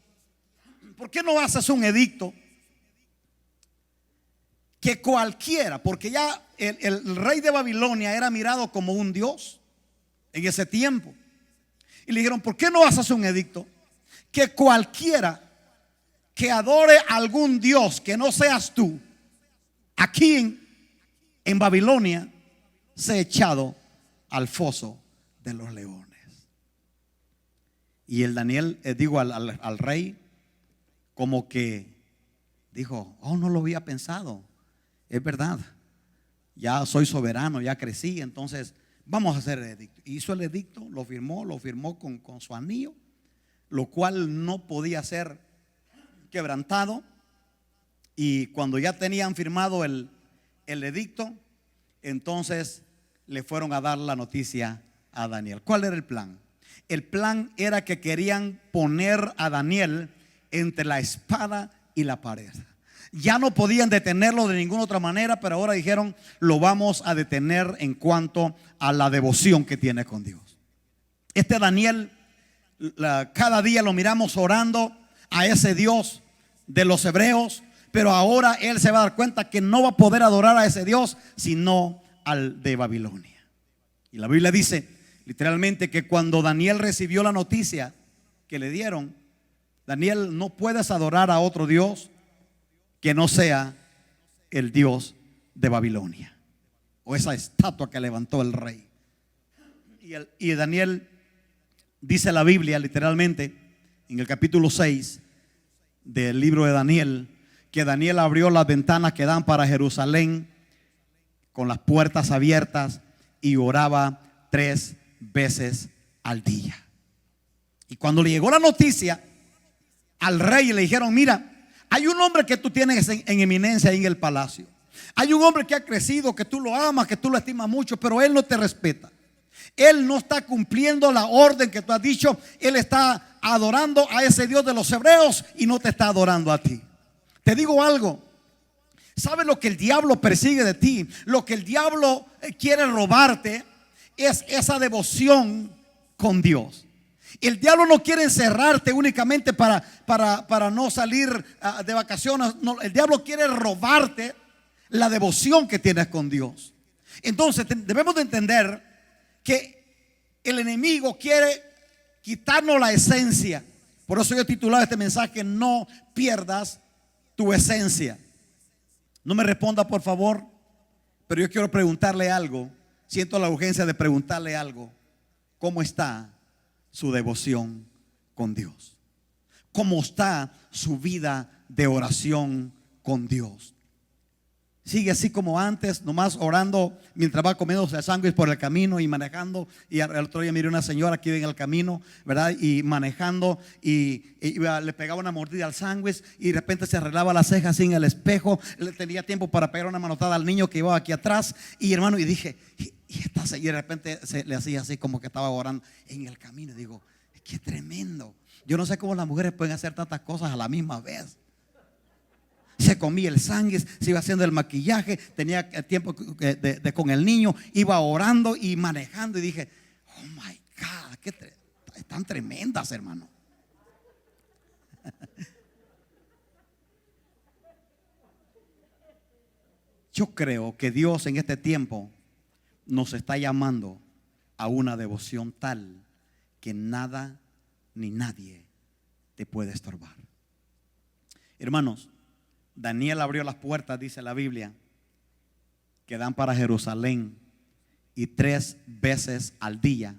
A: ¿Por qué no haces un edicto que cualquiera, porque ya el rey de Babilonia era mirado como un dios en ese tiempo? Y le dijeron: ¿por qué no haces un edicto que cualquiera que adore a algún dios que no seas tú, aquí en Babilonia, sea echado al foso de los leones? Y el Daniel, al rey, como que dijo: oh, no lo había pensado, es verdad, ya soy soberano, ya crecí, entonces vamos a hacer el edicto. Hizo el edicto, lo firmó con su anillo, lo cual no podía ser quebrantado. Y cuando ya tenían firmado el edicto, entonces le fueron a dar la noticia a Daniel. ¿Cuál era el plan? El plan era que querían poner a Daniel entre la espada y la pared. Ya no podían detenerlo de ninguna otra manera, pero ahora dijeron: lo vamos a detener en cuanto a la devoción que tiene con Dios. Este Daniel, cada día lo miramos orando a ese Dios de los hebreos, pero ahora él se va a dar cuenta que no va a poder adorar a ese Dios sino al de Babilonia. Y la Biblia dice literalmente que cuando Daniel recibió la noticia que le dieron: Daniel, no puedes adorar a otro Dios que no sea el Dios de Babilonia, o esa estatua que levantó el rey. Y Daniel, dice la Biblia literalmente en el capítulo 6 del libro de Daniel, que Daniel abrió las ventanas que dan para Jerusalén con las puertas abiertas y oraba 3 veces al día. Y cuando le llegó la noticia al rey, le dijeron: mira, hay un hombre que tú tienes en eminencia ahí en el palacio. Hay un hombre que ha crecido, que tú lo amas, que tú lo estimas mucho, pero él no te respeta. Él no está cumpliendo la orden que tú has dicho. Él está adorando a ese Dios de los hebreos y no te está adorando a ti. Te digo algo: ¿sabes lo que el diablo persigue de ti? Lo que el diablo quiere robarte es esa devoción con Dios. El diablo no quiere encerrarte únicamente para no salir de vacaciones. No, el diablo quiere robarte la devoción que tienes con Dios. Entonces debemos de entender que el enemigo quiere quitarnos la esencia. Por eso yo he titulado este mensaje: no pierdas tu esencia. No me responda, por favor, pero yo quiero preguntarle algo. Siento la urgencia de preguntarle algo. ¿Cómo está su devoción con Dios? ¿Cómo está su vida de oración con Dios? ¿Sigue así como antes, nomás orando mientras va comiendo sándwich por el camino y manejando? Y al otro día miré una señora que iba en el camino, ¿verdad? Y manejando y le pegaba una mordida al sándwich y de repente se arreglaba las cejas sin el espejo. Le tenía tiempo para pegar una manotada al niño que iba aquí atrás. Y hermano, y dije, y de repente le hacía así como que estaba orando en el camino. Y digo, qué tremendo. Yo no sé cómo las mujeres pueden hacer tantas cosas a la misma vez. Se comía el sándwich, se iba haciendo el maquillaje, tenía tiempo con el niño, iba orando y manejando. Y dije, oh my God, están tremendas, hermano. Yo creo que Dios en este tiempo nos está llamando a una devoción tal que nada ni nadie te puede estorbar. Hermanos, Daniel abrió las puertas, dice la Biblia, que dan para Jerusalén, y 3 veces al día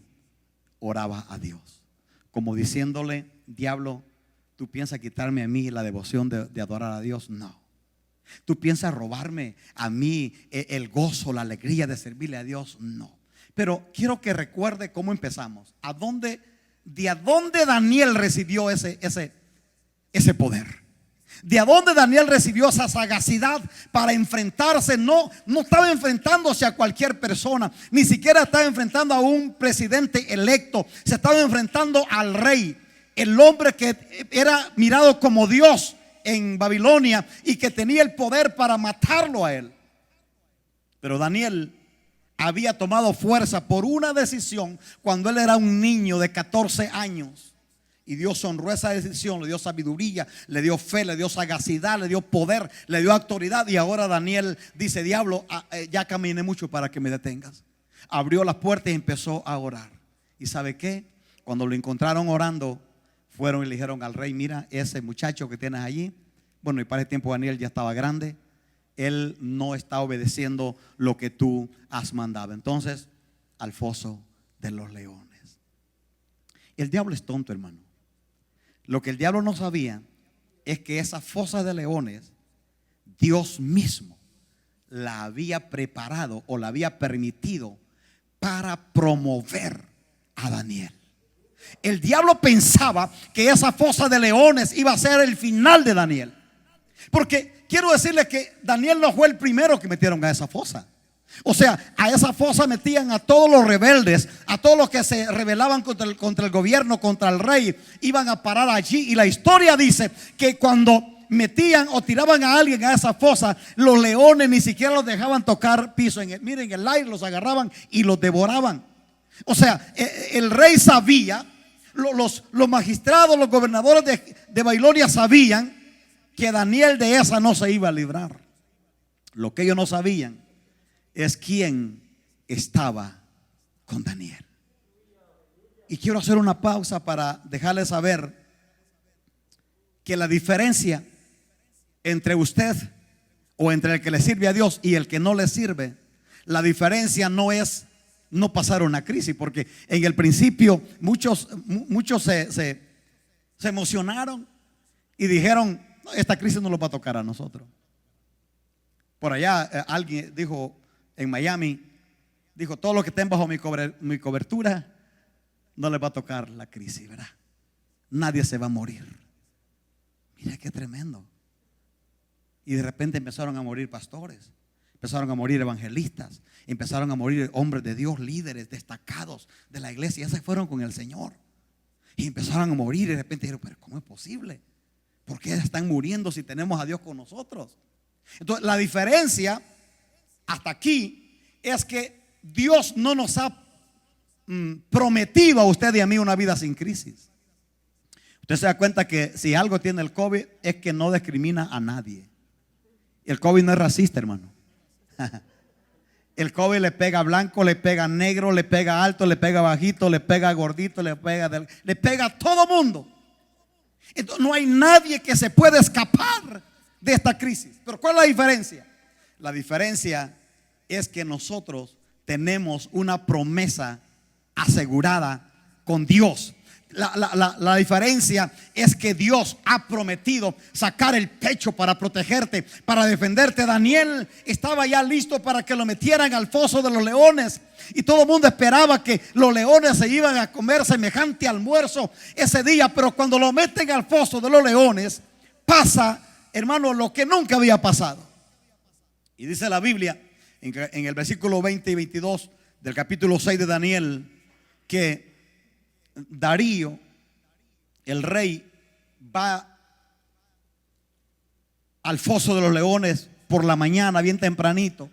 A: oraba a Dios, como diciéndole: diablo, ¿tú piensas quitarme a mí la devoción de adorar a Dios? No. ¿Tú piensas robarme a mí el gozo, la alegría de servirle a Dios? No. Pero quiero que recuerde cómo empezamos, a dónde ¿de dónde Daniel recibió ese poder? ¿De dónde Daniel recibió esa sagacidad para enfrentarse? No estaba enfrentándose a cualquier persona, ni siquiera estaba enfrentando a un presidente electo. Se estaba enfrentando al rey, el hombre que era mirado como Dios en Babilonia y que tenía el poder para matarlo a él. Pero Daniel había tomado fuerza por una decisión cuando él era un niño de 14 años. Y Dios honró esa decisión, le dio sabiduría, le dio fe, le dio sagacidad, le dio poder, le dio autoridad. Y ahora Daniel dice: diablo, ya caminé mucho para que me detengas. Abrió las puertas y empezó a orar. ¿Y sabe qué? Cuando lo encontraron orando, fueron y le dijeron al rey: mira, ese muchacho que tienes allí, bueno, y para ese tiempo Daniel ya estaba grande, él no está obedeciendo lo que tú has mandado. Entonces, al foso de los leones. El diablo es tonto, hermano. Lo que el diablo no sabía es que esa fosa de leones, Dios mismo la había preparado o la había permitido para promover a Daniel. El diablo pensaba que esa fosa de leones iba a ser el final de Daniel. Porque quiero decirle que Daniel no fue el primero que metieron a esa fosa. O sea, a esa fosa metían a todos los rebeldes, a todos los que se rebelaban contra el gobierno, contra el rey. Iban a parar allí. Y la historia dice que cuando metían o tiraban a alguien a esa fosa, los leones ni siquiera los dejaban tocar piso. Miren, el aire los agarraban y los devoraban. O sea, el rey sabía, los magistrados, los gobernadores de Babilonia sabían que Daniel de esa no se iba a librar. Lo que ellos no sabían es quién estaba con Daniel. Y quiero hacer una pausa para dejarles saber que la diferencia entre usted o entre el que le sirve a Dios y el que no le sirve, la diferencia no es no pasar una crisis, porque en el principio muchos se emocionaron y dijeron: esta crisis no nos va a tocar a nosotros. Por allá alguien dijo en Miami, dijo: todos los que estén bajo mi cobertura no les va a tocar la crisis, ¿verdad? Nadie se va a morir. Mira qué tremendo. Y de repente empezaron a morir pastores, empezaron a morir evangelistas, empezaron a morir hombres de Dios, líderes destacados de la iglesia. Ya se fueron con el Señor y empezaron a morir. Y de repente dijeron: pero ¿cómo es posible? ¿Por qué están muriendo si tenemos a Dios con nosotros? Entonces, la diferencia hasta aquí es que Dios no nos ha prometido a usted y a mí una vida sin crisis. Usted se da cuenta que si algo tiene el COVID es que no discrimina a nadie. El COVID no es racista, hermano. El COVID le pega a blanco, le pega a negro, le pega a alto, le pega a bajito, le pega a gordito, le pega a todo mundo. Entonces no hay nadie que se pueda escapar de esta crisis. Pero ¿cuál es la diferencia? La diferencia es que nosotros tenemos una promesa asegurada con Dios. La diferencia es que Dios ha prometido sacar el pecho para protegerte, para defenderte. Daniel estaba ya listo para que lo metieran al foso de los leones, y todo el mundo esperaba que los leones se iban a comer semejante almuerzo ese día. Pero cuando lo meten al foso de los leones, pasa, hermano, lo que nunca había pasado. Y dice la Biblia en el versículo 20 y 22 del capítulo 6 de Daniel, que Darío, el rey, va al foso de los leones por la mañana, bien tempranito,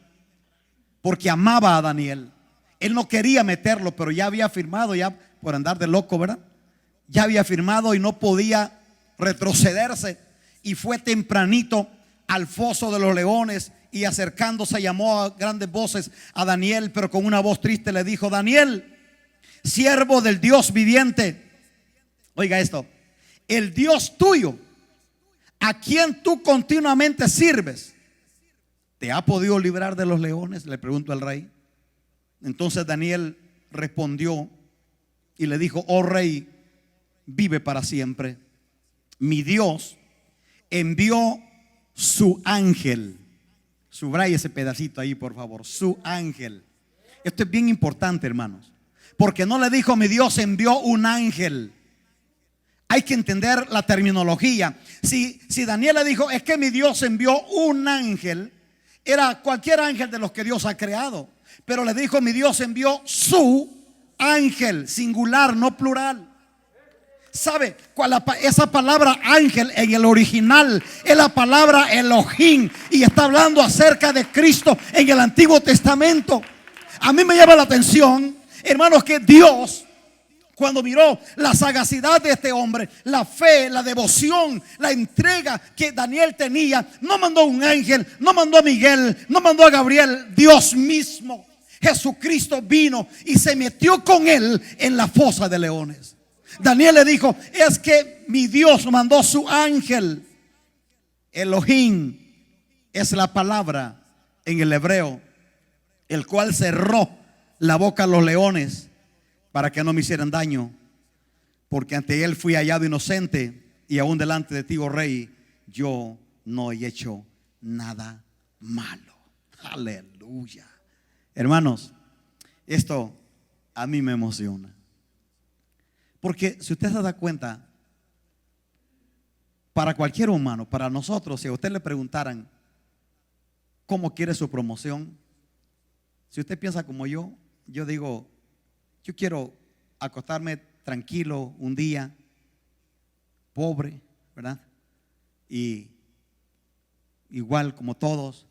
A: porque amaba a Daniel. Él no quería meterlo, pero ya había firmado, ya por andar de loco, ¿verdad? Ya había firmado y no podía retrocederse. Y fue tempranito al foso de los leones, y acercándose llamó a grandes voces a Daniel, pero con una voz triste le dijo: Daniel, siervo del Dios viviente, oiga esto, el Dios tuyo, a quien tú continuamente sirves, ¿te ha podido librar de los leones?, le preguntó al rey. Entonces Daniel respondió y le dijo: oh rey, vive para siempre. Mi Dios envió su ángel. Subraya ese pedacito ahí, por favor. Su ángel. Esto es bien importante, hermanos, porque no le dijo mi Dios envió un ángel. Hay que entender la terminología. Si Daniel le dijo es que mi Dios envió un ángel, era cualquier ángel de los que Dios ha creado. Pero le dijo mi Dios envió su ángel, singular, no plural. ¿Sabe cuál? Esa palabra ángel en el original es la palabra Elohim, y está hablando acerca de Cristo en el Antiguo Testamento. A mí me llama la atención, hermanos, que Dios, cuando miró la sagacidad de este hombre, la fe, la devoción, la entrega que Daniel tenía, no mandó un ángel, no mandó a Miguel, no mandó a Gabriel. Dios mismo, Jesucristo, vino y se metió con él en la fosa de leones. Daniel le dijo, es que mi Dios mandó su ángel. Elohim es la palabra en el hebreo, el cual cerró la boca a los leones para que no me hicieran daño, porque ante él fui hallado inocente, y aún delante de ti, oh rey, yo no he hecho nada malo. Aleluya. Hermanos, esto a mí me emociona, porque si usted se da cuenta, para cualquier humano, para nosotros, si a usted le preguntaran cómo quiere su promoción, si usted piensa como yo digo, yo quiero acostarme tranquilo un día, pobre, ¿verdad? Y igual como todos,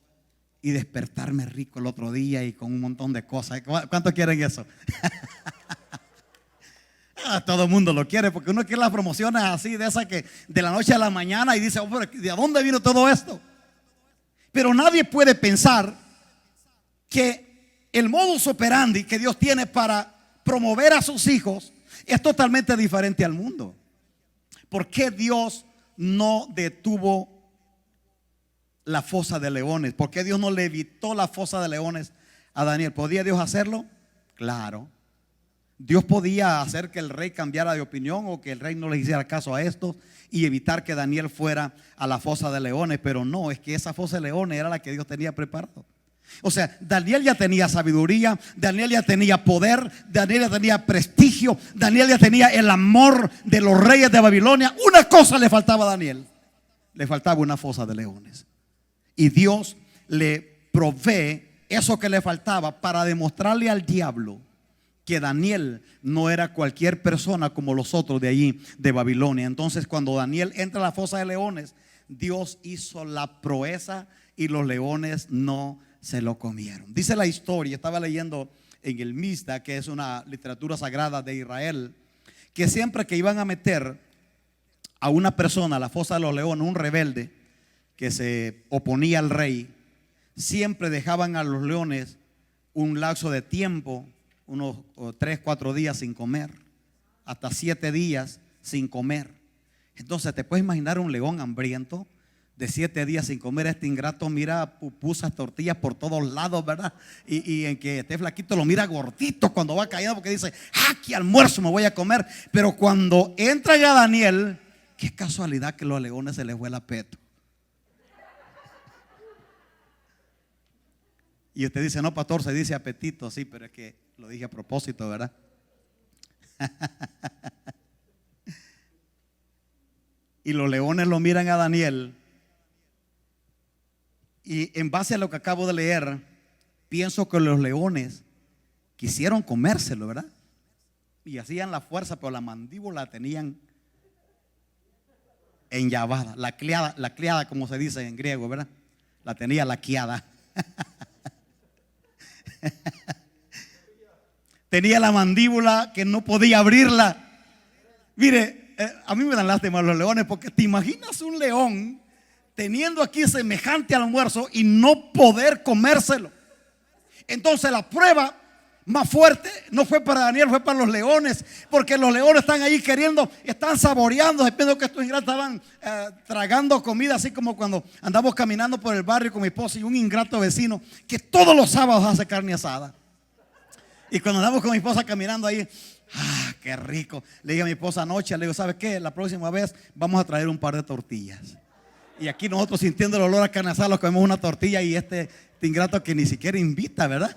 A: y despertarme rico el otro día y con un montón de cosas. ¿Cuántos quieren eso? Todo el mundo lo quiere, porque uno quiere las promociones así, de esas que de la noche a la mañana, y dice, oh, pero ¿de dónde vino todo esto? Pero nadie puede pensar que el modus operandi que Dios tiene para promover a sus hijos es totalmente diferente al mundo. ¿Por qué Dios no detuvo la fosa de leones? ¿Por qué Dios no le evitó la fosa de leones a Daniel? ¿Podía Dios hacerlo? Claro. Dios podía hacer que el rey cambiara de opinión, o que el rey no le hiciera caso a esto y evitar que Daniel fuera a la fosa de leones. Pero no, es que esa fosa de leones era la que Dios tenía preparado. O sea, Daniel ya tenía sabiduría, Daniel ya tenía poder, Daniel ya tenía prestigio, Daniel ya tenía el amor de los reyes de Babilonia. Una cosa le faltaba a Daniel: le faltaba una fosa de leones. Y Dios le provee eso que le faltaba para demostrarle al diablo que Daniel no era cualquier persona como los otros de allí de Babilonia. Entonces, cuando Daniel entra a la fosa de leones, Dios hizo la proeza y los leones no se lo comieron. Dice la historia, estaba leyendo en el Misda, que es una literatura sagrada de Israel, que siempre que iban a meter a una persona a la fosa de los leones, un rebelde que se oponía al rey, siempre dejaban a los leones un lapso de tiempo, unos 3, 4 días sin comer, hasta 7 días sin comer. Entonces te puedes imaginar un león hambriento de 7 días sin comer. Este ingrato mira pupusas, tortillas por todos lados, ¿verdad? Y en que este flaquito lo mira gordito cuando va cayendo, porque dice, qué almuerzo me voy a comer. Pero cuando entra ya Daniel, qué casualidad que los leones se les fue el apetito. Y usted dice, no, pastor, se dice apetito. Sí, pero es que lo dije a propósito, ¿verdad? Y los leones lo miran a Daniel, y en base a lo que acabo de leer, pienso que los leones quisieron comérselo, ¿verdad? Y hacían la fuerza, pero la mandíbula tenían enllavada, la cleada, como se dice en griego, ¿verdad? La tenía laqueada. Tenía la mandíbula que no podía abrirla. Mire, a mí me dan lástima los leones, porque te imaginas un león teniendo aquí semejante almuerzo y no poder comérselo. Entonces la prueba más fuerte no fue para Daniel, fue para los leones, porque los leones están ahí queriendo, están saboreando. Pienso que estos ingratos estaban tragando comida, así como cuando andamos caminando por el barrio con mi esposa y un ingrato vecino que todos los sábados hace carne asada. Y cuando andamos con mi esposa caminando ahí, qué rico. Le dije a mi esposa anoche, le digo, ¿sabes qué? La próxima vez vamos a traer un par de tortillas. Y aquí nosotros, sintiendo el olor a carne asada, nos comemos una tortilla, y este ingrato que ni siquiera invita, ¿verdad?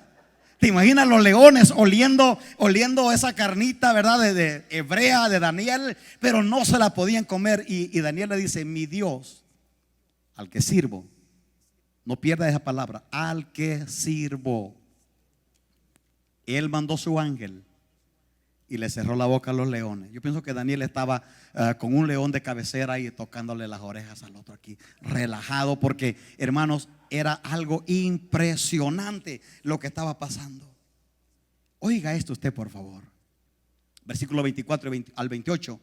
A: ¿Te imaginas los leones oliendo esa carnita, verdad, de hebrea de Daniel? Pero no se la podían comer. Y Daniel le dice: mi Dios, al que sirvo, no pierda esa palabra, al que sirvo, Él mandó su ángel y le cerró la boca a los leones. Yo pienso que Daniel estaba con un león de cabecera y tocándole las orejas al otro aquí, relajado, porque, hermanos, era algo impresionante lo que estaba pasando. Oiga esto usted, por favor. Versículo 24 al 28.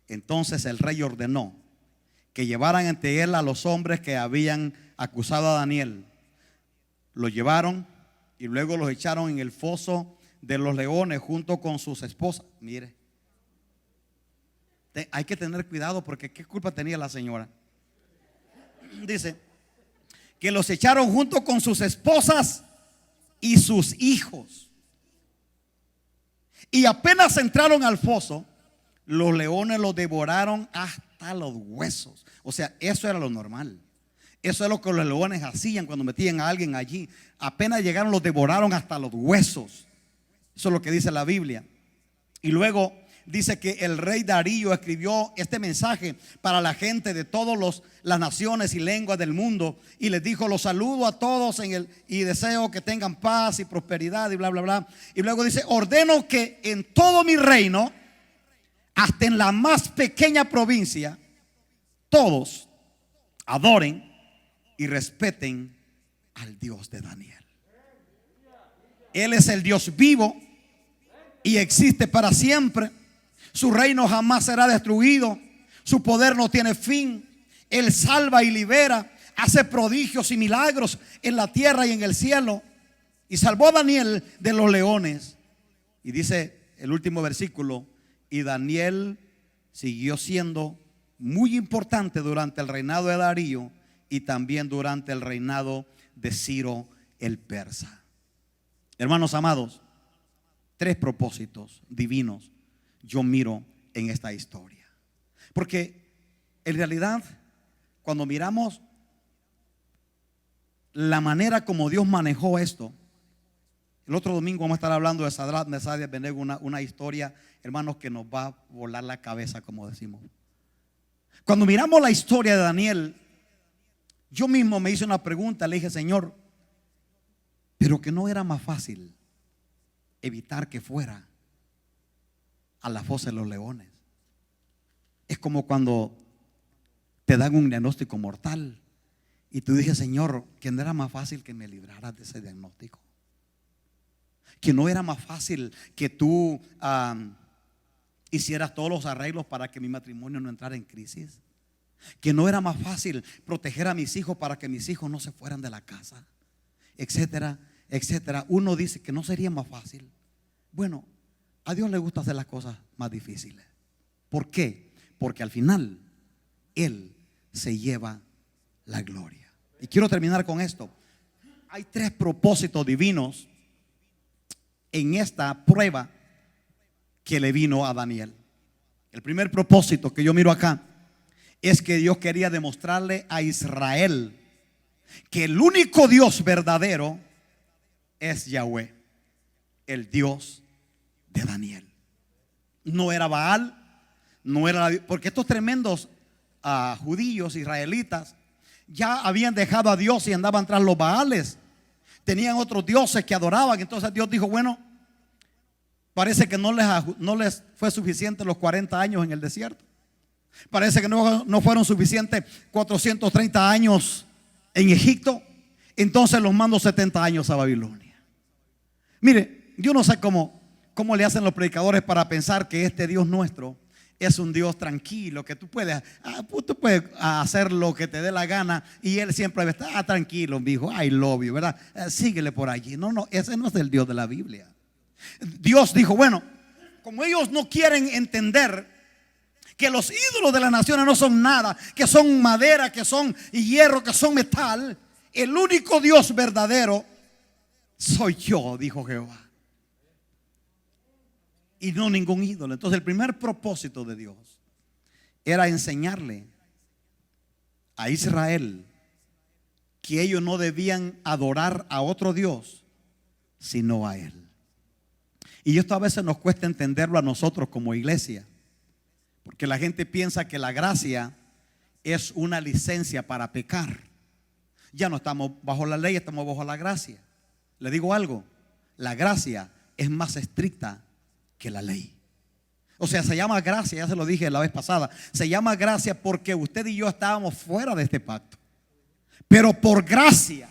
A: Entonces el rey ordenó que llevaran ante él a los hombres que habían acusado a Daniel. Los llevaron y luego los echaron en el foso de los leones junto con sus esposas. Mire, hay que tener cuidado, porque ¿qué culpa tenía la señora? Dice que los echaron junto con sus esposas y sus hijos. Y apenas entraron al foso, los leones los devoraron hasta los huesos. O sea, eso era lo normal. Eso es lo que los leones hacían cuando metían a alguien allí. Apenas llegaron, los devoraron hasta los huesos. Eso es lo que dice la Biblia. Y luego dice que el rey Darío escribió este mensaje para la gente de todas las naciones y lenguas del mundo, y les dijo: los saludo a todos y deseo que tengan paz y prosperidad y bla bla bla. Y luego dice: ordeno que en todo mi reino, hasta en la más pequeña provincia, todos adoren y respeten al Dios de Daniel. Él es el Dios vivo y existe para siempre. Su reino jamás será destruido. Su poder no tiene fin. Él salva y libera, hace prodigios y milagros en la tierra y en el cielo. Y salvó a Daniel de los leones. Y dice el último versículo: y Daniel siguió siendo muy importante durante el reinado de Darío y también durante el reinado de Ciro el persa. Hermanos amados, tres propósitos divinos yo miro en esta historia. Porque en realidad, cuando miramos la manera como Dios manejó esto, el otro domingo vamos a estar hablando de Sadrach, Mesach y Abednego, una historia, hermanos, que nos va a volar la cabeza, como decimos. Cuando miramos la historia de Daniel, yo mismo me hice una pregunta. Le dije: Señor, pero que no era más fácil evitar que fuera a la fosa de los leones. Es como cuando te dan un diagnóstico mortal y tú dices: Señor, que no era más fácil que me libraras de ese diagnóstico, que no era más fácil que tú hicieras todos los arreglos para que mi matrimonio no entrara en crisis, que no era más fácil proteger a mis hijos para que mis hijos no se fueran de la casa, etcétera, etcétera. Uno dice que no sería más fácil. Bueno, a Dios le gusta hacer las cosas más difíciles. ¿Por qué? Porque al final Él se lleva la gloria. Y quiero terminar con esto. Hay tres propósitos divinos en esta prueba que le vino a Daniel. El primer propósito que yo miro acá es que Dios quería demostrarle a Israel que el único Dios verdadero es Yahweh, el Dios de Daniel. No era Baal, no era, porque estos tremendos judíos israelitas ya habían dejado a Dios y andaban tras los Baales. Tenían otros dioses que adoraban. Entonces Dios dijo: bueno, parece que no les fue suficiente los 40 años en el desierto. Parece que no fueron suficientes 430 años en Egipto. Entonces los mando 70 años a Babilonia. Mire, yo no sé cómo le hacen los predicadores para pensar que este Dios nuestro es un Dios tranquilo, que tú puedes hacer lo que te dé la gana y Él siempre está tranquilo, hijo, I love you, ¿verdad? Síguele por allí. No, ese no es el Dios de la Biblia. Dios dijo: bueno, como ellos no quieren entender que los ídolos de las naciones no son nada, que son madera, que son hierro, que son metal, el único Dios verdadero soy yo, dijo Jehová, y no ningún ídolo. Entonces el primer propósito de Dios era enseñarle a Israel que ellos no debían adorar a otro Dios sino a Él. Y esto a veces nos cuesta entenderlo a nosotros como iglesia, porque la gente piensa que la gracia es una licencia para pecar. Ya no estamos bajo la ley, estamos bajo la gracia. Le digo algo, la gracia es más estricta que la ley. O sea, se llama gracia, ya se lo dije la vez pasada, se llama gracia porque usted y yo estábamos fuera de este pacto. Pero por gracia,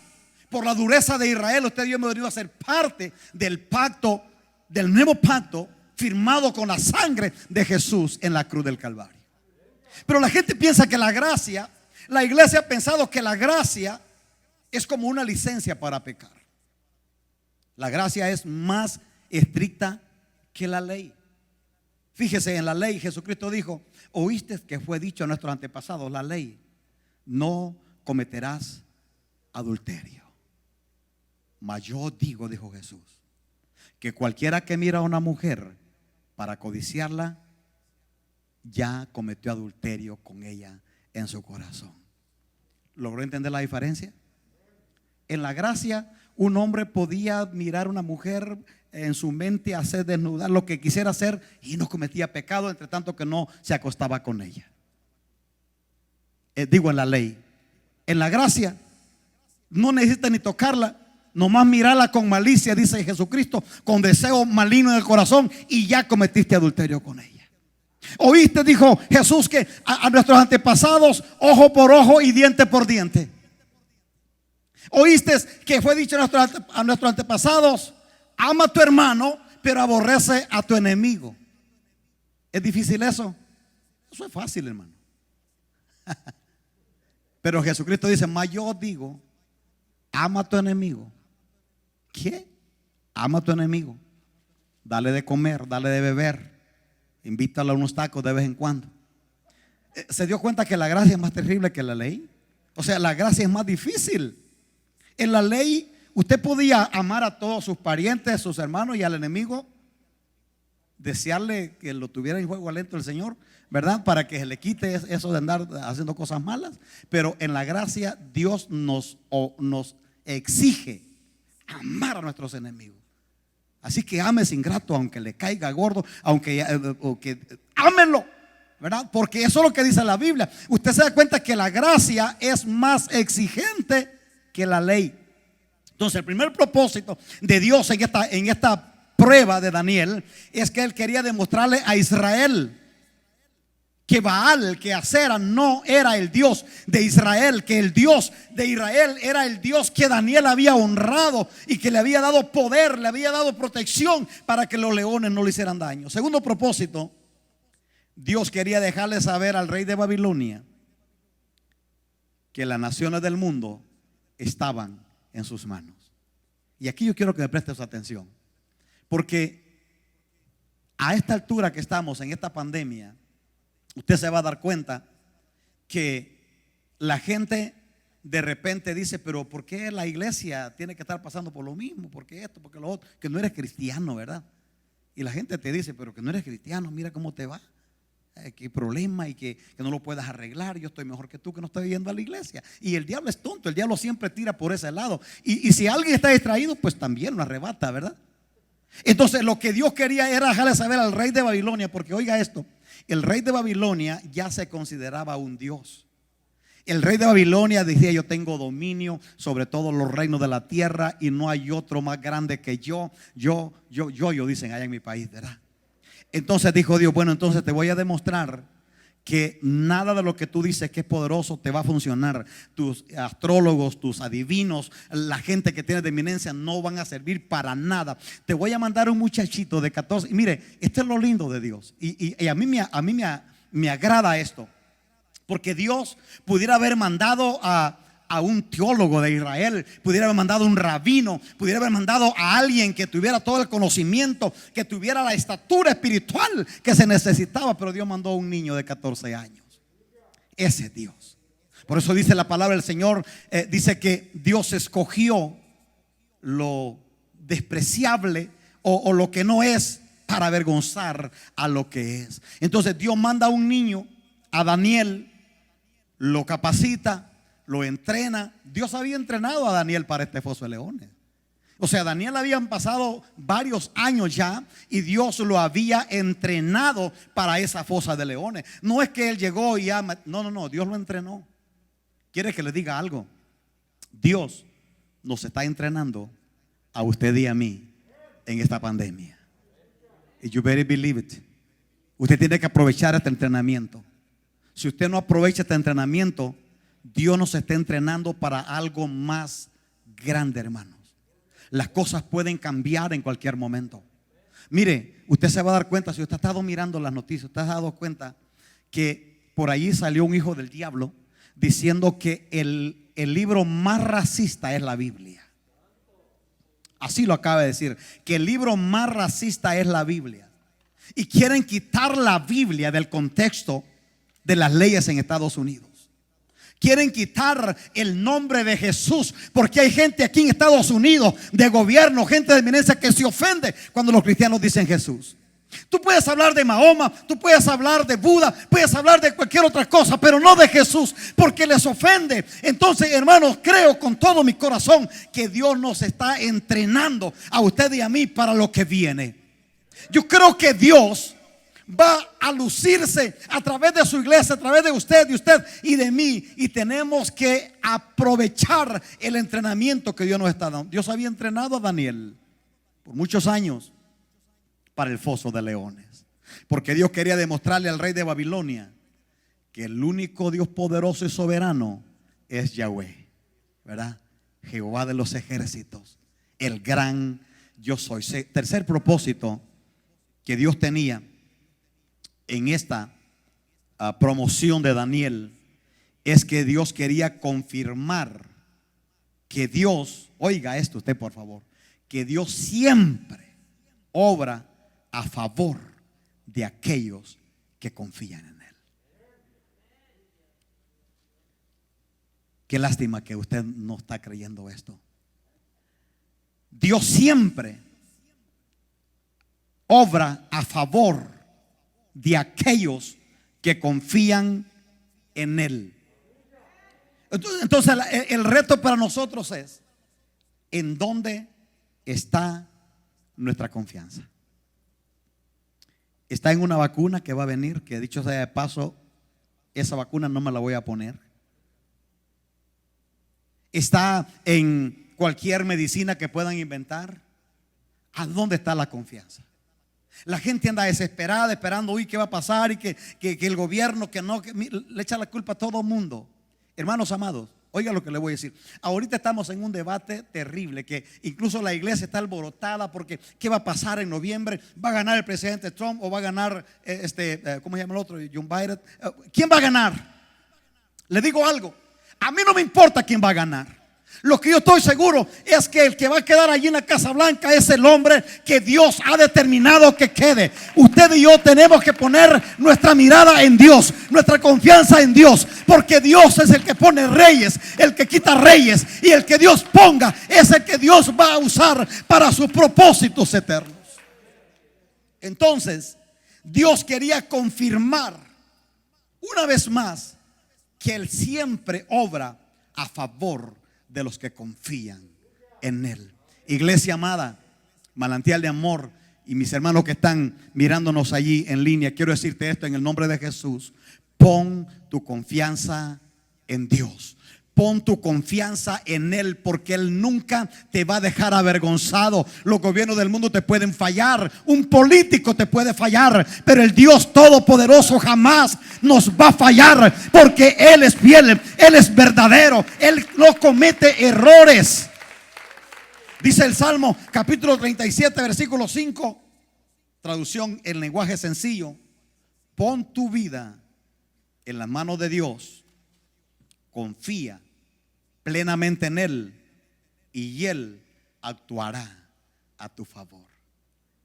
A: por la dureza de Israel, usted y yo hemos venido a ser parte del pacto, del nuevo pacto firmado con la sangre de Jesús en la cruz del Calvario. Pero la gente piensa que la gracia, la iglesia ha pensado que la gracia es como una licencia para pecar. La gracia es más estricta que la ley. Fíjese, en la ley Jesucristo dijo: oíste que fue dicho a nuestros antepasados, la ley, no cometerás adulterio. Mas yo digo, dijo Jesús, que cualquiera que mira a una mujer para codiciarla, ya cometió adulterio con ella en su corazón. ¿Logró entender la diferencia? En la gracia, un hombre podía mirar a una mujer en su mente, hacer desnudar lo que quisiera hacer y no cometía pecado, entre tanto que no se acostaba con ella. Digo, en la ley. En la gracia no necesita ni tocarla, nomás mirarla con malicia, dice Jesucristo, con deseo maligno en el corazón, y ya cometiste adulterio con ella. Oíste, dijo Jesús, que a nuestros antepasados, ojo por ojo y diente por diente. Oíste que fue dicho a nuestros antepasados: ama a tu hermano, pero aborrece a tu enemigo. ¿Es difícil eso? Eso es fácil, hermano. Pero Jesucristo dice: mas yo digo, ama a tu enemigo. ¿Qué? Ama a tu enemigo. Dale de comer, dale de beber, invítalo a unos tacos de vez en cuando. ¿Se dio cuenta que la gracia es más terrible que la ley? O sea, la gracia es más difícil. En la ley usted podía amar a todos sus parientes, sus hermanos, y al enemigo desearle que lo tuviera en juego lento el Señor, ¿verdad? Para que se le quite eso de andar haciendo cosas malas. Pero en la gracia Dios nos exige amar a nuestros enemigos. Así que ames ingrato, aunque le caiga gordo, aunque ámenlo, ¿verdad? Porque eso es lo que dice la Biblia. Usted se da cuenta que la gracia es más exigente que la ley. Entonces, el primer propósito de Dios en esta prueba de Daniel es que él quería demostrarle a Israel que Baal, que Acera, no era el Dios de Israel, que el Dios de Israel era el Dios que Daniel había honrado y que le había dado poder, le había dado protección para que los leones no le hicieran daño. Segundo propósito, Dios quería dejarle saber al rey de Babilonia que las naciones del mundo estaban en sus manos. Y aquí yo quiero que me prestes atención, porque a esta altura que estamos en esta pandemia, usted se va a dar cuenta que la gente de repente dice: pero ¿por qué la iglesia tiene que estar pasando por lo mismo? ¿Por qué esto? ¿Por qué lo otro? Que no eres cristiano, ¿verdad? Y la gente te dice: pero que no eres cristiano, mira cómo te va. ¿Qué problema? Y que no lo puedas arreglar. Yo estoy mejor que tú, que no estoy yendo a la iglesia. Y el diablo es tonto, el diablo siempre tira por ese lado. Y si alguien está distraído, pues también lo arrebata, ¿verdad? Entonces lo que Dios quería era dejarle saber al rey de Babilonia, porque oiga esto, el rey de Babilonia ya se consideraba un dios. El rey de Babilonia decía: yo tengo dominio sobre todos los reinos de la tierra y no hay otro más grande que yo, dicen allá en mi país, ¿verdad? Entonces dijo Dios: bueno, entonces te voy a demostrar que nada de lo que tú dices que es poderoso te va a funcionar. Tus astrólogos, tus adivinos, la gente que tiene de eminencia no van a servir para nada. Te voy a mandar un muchachito de 14. Y mire, esto es lo lindo de Dios. Y a mí me agrada esto, porque Dios pudiera haber mandado a un teólogo de Israel, pudiera haber mandado a un rabino, pudiera haber mandado a alguien que tuviera todo el conocimiento, que tuviera la estatura espiritual que se necesitaba. Pero Dios mandó a un niño de 14 años. Ese es Dios. Por eso dice la palabra del Señor, dice que Dios escogió lo despreciable o lo que no es, para avergonzar a lo que es. Entonces Dios manda a un niño, a Daniel, lo capacita, lo entrena. Dios había entrenado a Daniel para este foso de leones. O sea, Daniel habían pasado varios años ya y Dios lo había entrenado para esa fosa de leones. No es que él llegó y ya, no, Dios lo entrenó. ¿Quiere que le diga algo? Dios nos está entrenando a usted y a mí en esta pandemia. Y you better believe it. Usted tiene que aprovechar este entrenamiento. Si usted no aprovecha este entrenamiento, Dios nos está entrenando para algo más grande, hermanos. Las cosas pueden cambiar en cualquier momento. Mire, usted se va a dar cuenta, si usted ha estado mirando las noticias, usted se ha dado cuenta que por allí salió un hijo del diablo diciendo que el libro más racista es la Biblia. Así lo acaba de decir, que el libro más racista es la Biblia. Y quieren quitar la Biblia del contexto de las leyes en Estados Unidos. Quieren quitar el nombre de Jesús, porque hay gente aquí en Estados Unidos de gobierno, gente de eminencia, que se ofende cuando los cristianos dicen Jesús. Tú puedes hablar de Mahoma, tú puedes hablar de Buda, puedes hablar de cualquier otra cosa, pero no de Jesús, porque les ofende. Entonces, hermanos, creo con todo mi corazón que Dios nos está entrenando a usted y a mí para lo que viene. Yo creo que Dios va a lucirse a través de su iglesia, a través de usted y de mí. Y tenemos que aprovechar el entrenamiento que Dios nos está dando. Dios había entrenado a Daniel por muchos años para el foso de leones, porque Dios quería demostrarle al rey de Babilonia que el único Dios poderoso y soberano es Yahweh, ¿verdad? Jehová de los ejércitos, el gran yo soy. Tercer propósito que Dios tenía en esta promoción de Daniel es que Dios quería confirmar que Dios, oiga esto usted por favor, que Dios siempre obra a favor de aquellos que confían en Él. Qué lástima que usted no está creyendo esto. Dios siempre obra a favor de aquellos que confían en Él. Entonces el reto para nosotros es: ¿en dónde está nuestra confianza? ¿Está en una vacuna que va a venir? Que dicho sea de paso, esa vacuna no me la voy a poner. ¿Está en cualquier medicina que puedan inventar? ¿A dónde está la confianza? La gente anda desesperada esperando, uy, ¿qué va a pasar? Y que el gobierno, que le echa la culpa a todo el mundo. Hermanos amados, oiga lo que le voy a decir. Ahorita estamos en un debate terrible, que incluso la iglesia está alborotada porque ¿qué va a pasar en noviembre? ¿Va a ganar el presidente Trump o va a ganar ¿cómo se llama el otro? John Biden. ¿Quién va a ganar? Le digo algo, a mí no me importa quién va a ganar. Lo que yo estoy seguro es que el que va a quedar allí en la Casa Blanca es el hombre que Dios ha determinado que quede. Usted y yo tenemos que poner nuestra mirada en Dios, nuestra confianza en Dios, porque Dios es el que pone reyes, el que quita reyes, y el que Dios ponga es el que Dios va a usar para sus propósitos eternos. Entonces, Dios quería confirmar una vez más que Él siempre obra a favor de los que confían en Él. Iglesia amada, Manantial de Amor, y mis hermanos que están mirándonos allí en línea, quiero decirte esto en el nombre de Jesús: pon tu confianza en Dios. Pon tu confianza en Él, porque Él nunca te va a dejar avergonzado. Los gobiernos del mundo te pueden fallar, un político te puede fallar, pero el Dios Todopoderoso jamás nos va a fallar, porque Él es fiel, Él es verdadero, Él no comete errores. Dice el Salmo capítulo 37 versículo 5, traducción en lenguaje sencillo: pon tu vida en las manos de Dios, confía plenamente en Él y Él actuará a tu favor.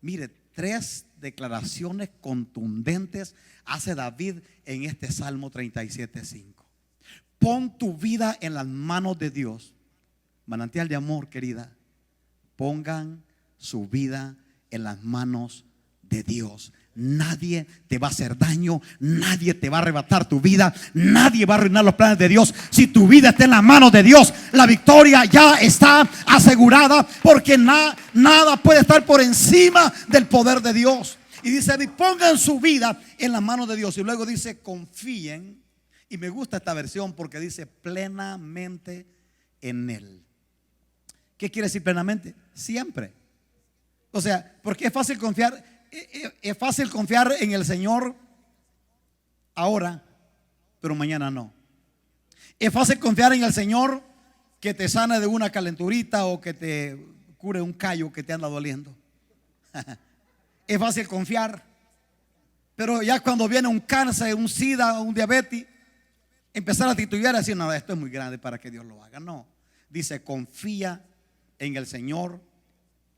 A: Mire, 3 declaraciones contundentes hace David en este Salmo 37:5. Pon tu vida en las manos de Dios. Manantial de Amor, querida, pongan su vida en las manos de Dios. nadie te va a hacer daño, nadie te va a arrebatar tu vida, nadie va a arruinar los planes de Dios. Si tu vida está en las manos de Dios, la victoria ya está asegurada, porque nada puede estar por encima del poder de Dios. Y dice, pongan su vida en las manos de Dios. Y luego dice, confíen. Y me gusta esta versión porque dice plenamente en Él. ¿Qué quiere decir plenamente? Siempre. O sea, porque es fácil confiar. Es fácil confiar en el Señor ahora, pero mañana no. Es fácil confiar en el Señor que te sane de una calenturita o que te cure un callo que te anda doliendo. Es fácil confiar, pero ya cuando viene un cáncer, un sida, un diabetes, empezar a titubear y decir, no, esto es muy grande para que Dios lo haga. No, dice, confía en el Señor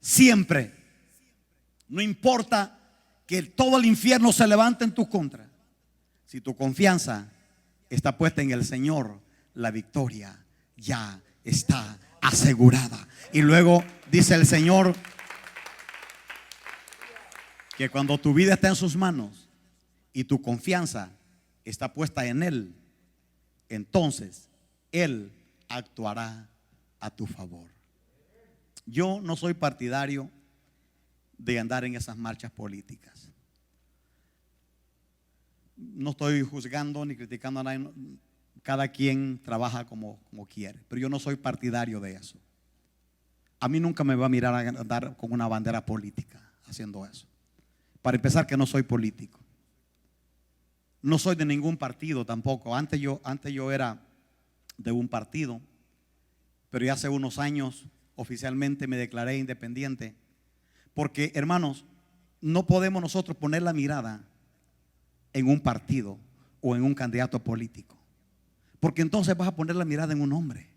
A: siempre. No importa que todo el infierno se levante en tu contra. Si tu confianza está puesta en el Señor, la victoria ya está asegurada. Y luego dice el Señor que cuando tu vida está en sus manos y tu confianza está puesta en Él, entonces Él actuará a tu favor. Yo no soy partidario de andar en esas marchas políticas. No estoy juzgando ni criticando a nadie. Cada quien trabaja como quiere, pero yo no soy partidario de eso. A mí nunca me va a mirar a andar con una bandera política haciendo eso. Para empezar, que no soy político. No soy de ningún partido tampoco. Antes yo era de un partido, pero ya hace unos años oficialmente me declaré independiente. Porque, hermanos, no podemos nosotros poner la mirada en un partido o en un candidato político, porque entonces vas a poner la mirada en un hombre.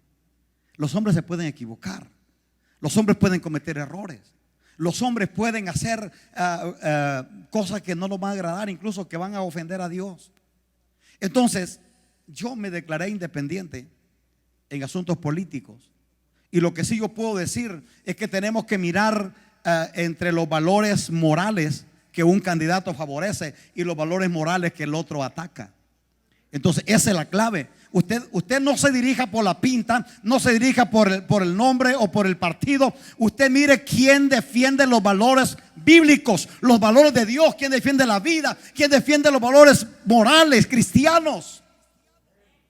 A: Los hombres se pueden equivocar, los hombres pueden cometer errores, los hombres pueden hacer cosas que no nos van a agradar, incluso que van a ofender a Dios. Entonces yo me declaré independiente en asuntos políticos, y lo que sí yo puedo decir es que tenemos que mirar entre los valores morales que un candidato favorece y los valores morales que el otro ataca. Entonces esa es la clave. Usted no se dirija por la pinta, no se dirija por el nombre o por el partido. Usted mire quién defiende los valores bíblicos, los valores de Dios, quién defiende la vida, quién defiende los valores morales cristianos.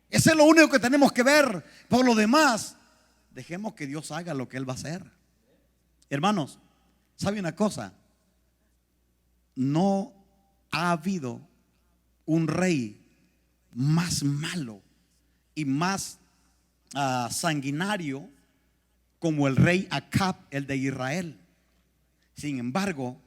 A: Eso es lo único que tenemos que ver. Por lo demás, dejemos que Dios haga lo que Él va a hacer. Hermanos, ¿sabe una cosa? No ha habido un rey más malo y más sanguinario como el rey Acab, el de Israel. Sin embargo,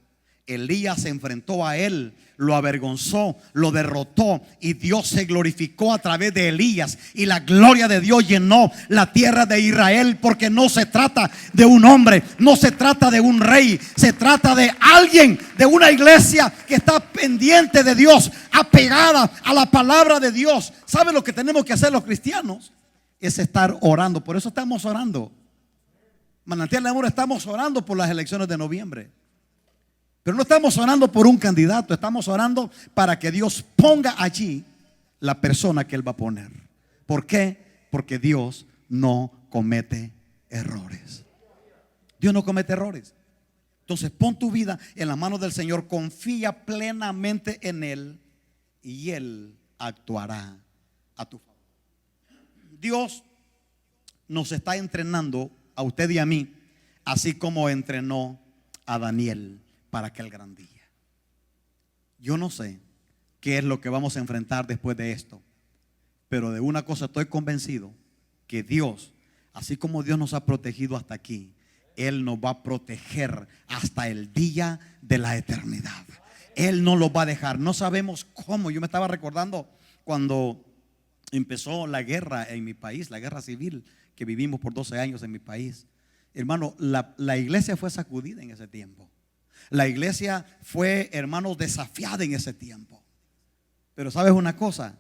A: Elías se enfrentó a él, lo avergonzó, lo derrotó, y Dios se glorificó a través de Elías, y la gloria de Dios llenó la tierra de Israel. Porque no se trata de un hombre, no se trata de un rey, se trata de alguien, de una iglesia que está pendiente de Dios, apegada a la palabra de Dios. ¿Sabe lo que tenemos que hacer los cristianos? Es estar orando. Por eso estamos orando. Manantial de Amor, estamos orando por las elecciones de noviembre. Pero no estamos orando por un candidato, estamos orando para que Dios ponga allí la persona que Él va a poner. ¿Por qué? Porque Dios no comete errores. Dios no comete errores. Entonces pon tu vida en las manos del Señor, confía plenamente en Él y Él actuará a tu favor. Dios nos está entrenando a usted y a mí, así como entrenó a Daniel para aquel gran día. Yo no sé qué es lo que vamos a enfrentar después de esto, pero de una cosa estoy convencido: que Dios, así como Dios nos ha protegido hasta aquí, Él nos va a proteger hasta el día de la eternidad. Él no los va a dejar. No sabemos cómo. Yo me estaba recordando cuando empezó la guerra en mi país, la guerra civil que vivimos por 12 años en mi país. Hermano, la iglesia fue sacudida en ese tiempo. La iglesia fue, hermanos, desafiada en ese tiempo. Pero ¿sabes una cosa?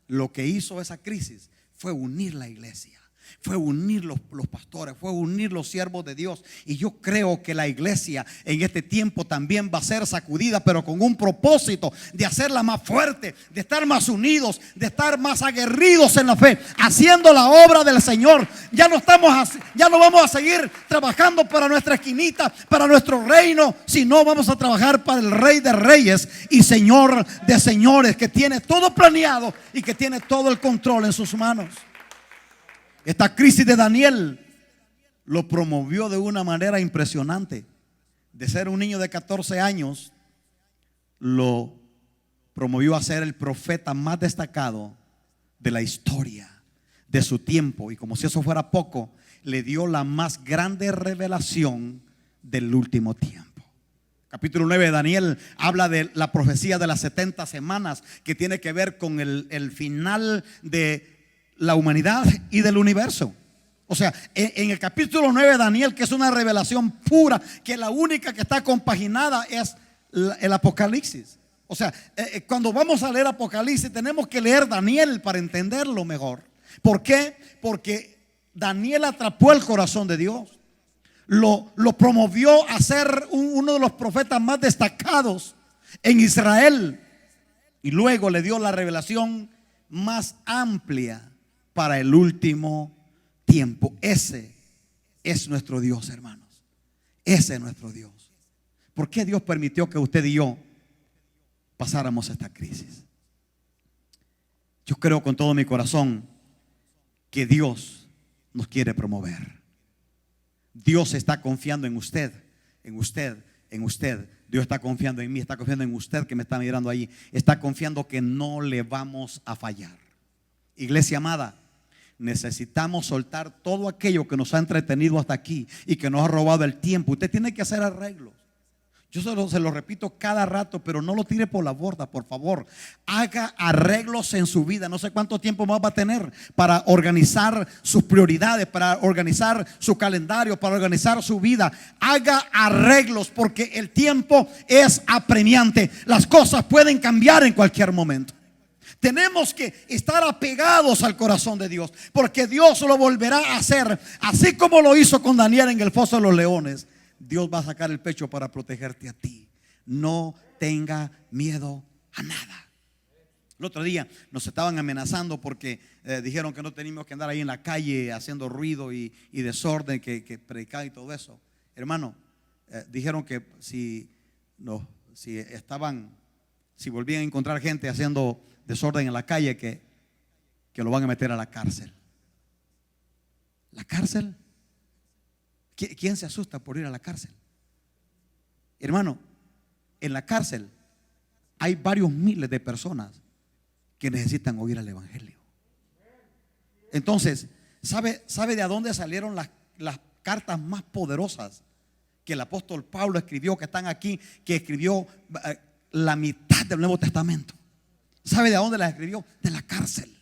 A: Lo que hizo esa crisis fue unir la iglesia. Fue unir los pastores, fue unir los siervos de Dios. Y yo creo que la iglesia en este tiempo también va a ser sacudida, pero con un propósito de hacerla más fuerte, de estar más unidos, de estar más aguerridos en la fe, haciendo la obra del Señor. Ya no vamos a seguir trabajando para nuestra esquinita, para nuestro reino, sino vamos a trabajar para el Rey de Reyes y Señor de Señores, que tiene todo planeado y que tiene todo el control en sus manos. Esta crisis de Daniel lo promovió de una manera impresionante. De ser un niño de 14 años, lo promovió a ser el profeta más destacado de la historia de su tiempo. Y como si eso fuera poco, le dio la más grande revelación del último tiempo. Capítulo 9 de Daniel habla de la profecía de las 70 semanas, que tiene que ver con el final de la humanidad y del universo. O sea, en el capítulo 9 de Daniel, que es una revelación pura, que la única que está compaginada es el Apocalipsis. O sea, cuando vamos a leer Apocalipsis tenemos que leer Daniel para entenderlo mejor. ¿Por qué? Porque Daniel atrapó el corazón de Dios. Lo promovió a ser uno de los profetas más destacados en Israel. Y luego le dio la revelación más amplia para el último tiempo. Ese es nuestro Dios, hermanos. Ese es nuestro Dios. ¿Por qué Dios permitió que usted y yo pasáramos esta crisis? Yo creo con todo mi corazón que Dios nos quiere promover. Dios está confiando en usted, en usted, en usted. Dios está confiando en mí, está confiando en usted que me está mirando ahí. Está confiando que no le vamos a fallar. Iglesia amada, necesitamos soltar todo aquello que nos ha entretenido hasta aquí y que nos ha robado el tiempo. Usted tiene que hacer arreglos. Yo se lo repito cada rato, pero no lo tire por la borda, por favor. Haga arreglos en su vida. No sé cuánto tiempo más va a tener para organizar sus prioridades, para organizar su calendario, para organizar su vida. Haga arreglos porque el tiempo es apremiante. Las cosas pueden cambiar en cualquier momento. Tenemos que estar apegados al corazón de Dios, porque Dios lo volverá a hacer, así como lo hizo con Daniel en el foso de los leones. Dios va a sacar el pecho para protegerte a ti. No tenga miedo a nada. El otro día nos estaban amenazando porque dijeron que no teníamos que andar ahí en la calle haciendo ruido y desorden, que predicar y todo eso. Hermano, dijeron que si volvían a encontrar gente haciendo desorden en la calle, que lo van a meter a la cárcel. ¿La cárcel? ¿Quién se asusta por ir a la cárcel? Hermano, en la cárcel hay varios miles de personas que necesitan oír el evangelio. Entonces, ¿sabe de dónde salieron las cartas más poderosas que el apóstol Pablo escribió, que están aquí, que escribió la mitad del Nuevo Testamento? ¿Sabe de dónde las escribió? De la cárcel.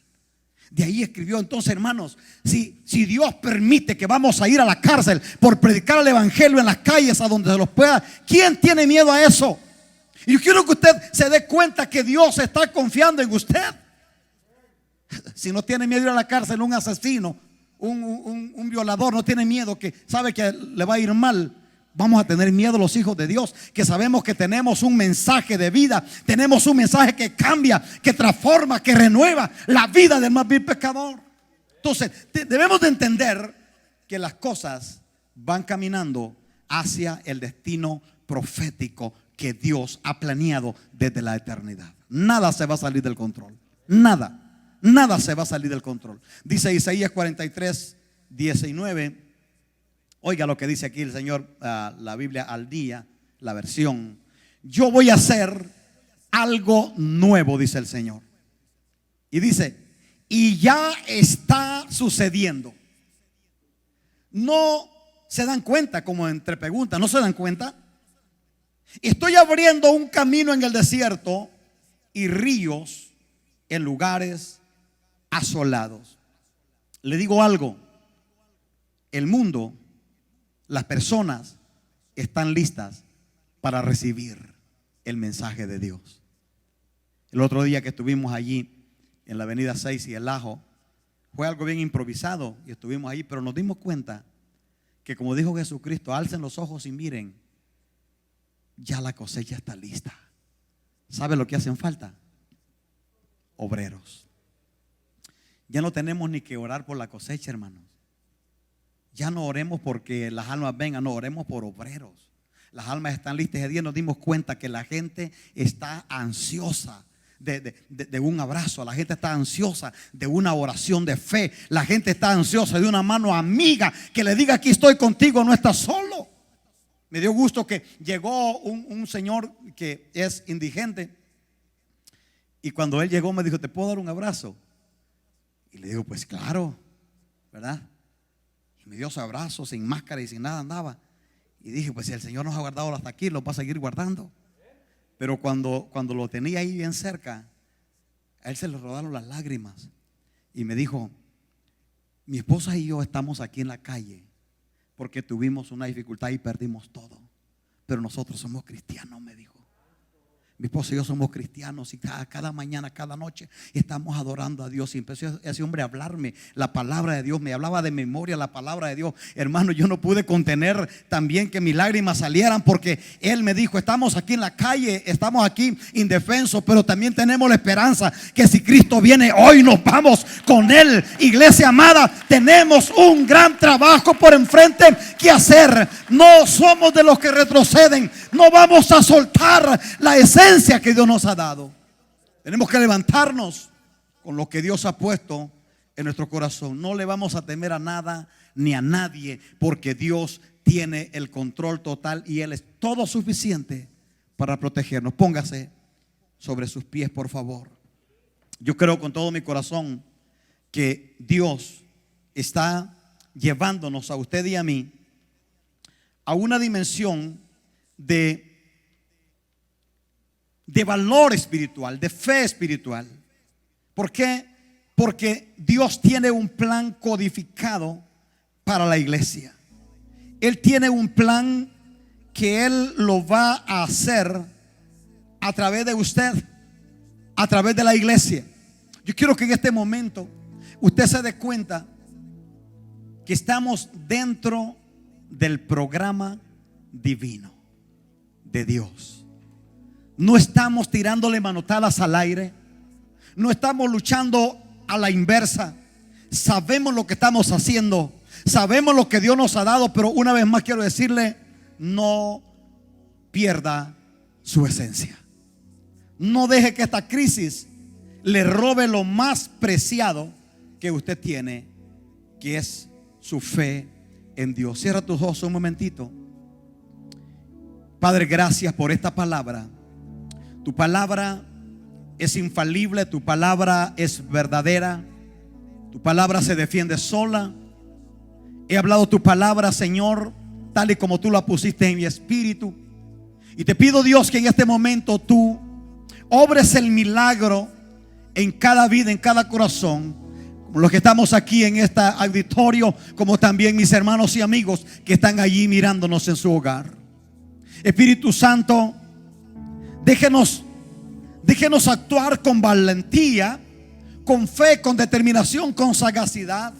A: De ahí escribió. Entonces, hermanos, si Dios permite que vamos a ir a la cárcel por predicar el evangelio en las calles a donde se los pueda, ¿quién tiene miedo a eso? Y yo quiero que usted se dé cuenta que Dios está confiando en usted. Si no tiene miedo de ir a la cárcel, un asesino, un violador, no tiene miedo, que sabe que le va a ir mal. Vamos a tener miedo los hijos de Dios, que sabemos que tenemos un mensaje de vida, tenemos un mensaje que cambia, que transforma, que renueva la vida del más vil pecador. Entonces debemos de entender que las cosas van caminando hacia el destino profético que Dios ha planeado desde la eternidad. Nada se va a salir del control. Nada se va a salir del control. Dice Isaías 43:19. Oiga lo que dice aquí el Señor, la Biblia al día, la versión. Yo voy a hacer algo nuevo, dice el Señor. Y dice, y ya está sucediendo. No se dan cuenta, como entre preguntas, no se dan cuenta. Estoy abriendo un camino en el desierto y ríos en lugares asolados. Le digo algo, el mundo, las personas están listas para recibir el mensaje de Dios. El otro día que estuvimos allí en la avenida 6 y el Ajo, fue algo bien improvisado y estuvimos ahí, pero nos dimos cuenta que, como dijo Jesucristo, alcen los ojos y miren, ya la cosecha está lista. ¿Sabe lo que hacen falta? Obreros. Ya no tenemos ni que orar por la cosecha, hermanos. Ya no oremos porque las almas vengan, no, oremos por obreros. Las almas están listas. Ese día nos dimos cuenta que la gente está ansiosa de un abrazo. La gente está ansiosa de una oración de fe. La gente está ansiosa de una mano amiga que le diga: aquí estoy contigo, no estás solo. Me dio gusto que llegó un señor que es indigente, y cuando él llegó me dijo: ¿te puedo dar un abrazo? Y le digo: pues claro, ¿verdad? Y me dio su abrazo sin máscara y sin nada andaba. Y dije: pues si el Señor nos ha guardado hasta aquí, lo va a seguir guardando. Pero cuando lo tenía ahí bien cerca, a él se le rodaron las lágrimas y me dijo: mi esposa y yo estamos aquí en la calle porque tuvimos una dificultad y perdimos todo, pero nosotros somos cristianos, me dijo. Mi esposa y yo somos cristianos y cada mañana, cada noche estamos adorando a Dios. Y empezó ese hombre a hablarme la palabra de Dios, me hablaba de memoria la palabra de Dios. Hermano, yo no pude contener también que mis lágrimas salieran, porque él me dijo: estamos aquí en la calle, estamos aquí indefensos, pero también tenemos la esperanza que si Cristo viene hoy, nos vamos con él. Iglesia amada, tenemos un gran trabajo por enfrente que hacer. No somos de los que retroceden, no vamos a soltar la esencia que Dios nos ha dado. Tenemos que levantarnos con lo que Dios ha puesto en nuestro corazón. No le vamos a temer a nada ni a nadie, porque Dios tiene el control total y Él es todo suficiente para protegernos. Póngase sobre sus pies, por favor. Yo creo con todo mi corazón que Dios está llevándonos a usted y a mí a una dimensión de valor espiritual, de fe espiritual. ¿Por qué? Porque Dios tiene un plan codificado para la iglesia. Él tiene un plan que Él lo va a hacer a través de usted, a través de la iglesia. Yo quiero que en este momento usted se dé cuenta que estamos dentro del programa divino de Dios. No estamos tirándole manotadas al aire, no estamos luchando a la inversa. Sabemos lo que estamos haciendo, sabemos lo que Dios nos ha dado, pero una vez más quiero decirle: no pierda su esencia. No deje que esta crisis le robe lo más preciado que usted tiene, que es su fe en Dios. Cierra tus ojos un momentito. Padre, gracias por esta palabra. Tu palabra es infalible, tu palabra es verdadera, tu palabra se defiende sola. He hablado tu palabra, Señor, tal y como tú la pusiste en mi espíritu. Y te pido, Dios, que en este momento tú obres el milagro en cada vida, en cada corazón, como los que estamos aquí en este auditorio, como también mis hermanos y amigos que están allí mirándonos en su hogar. Espíritu Santo, déjenos actuar con valentía, con fe, con determinación, con sagacidad.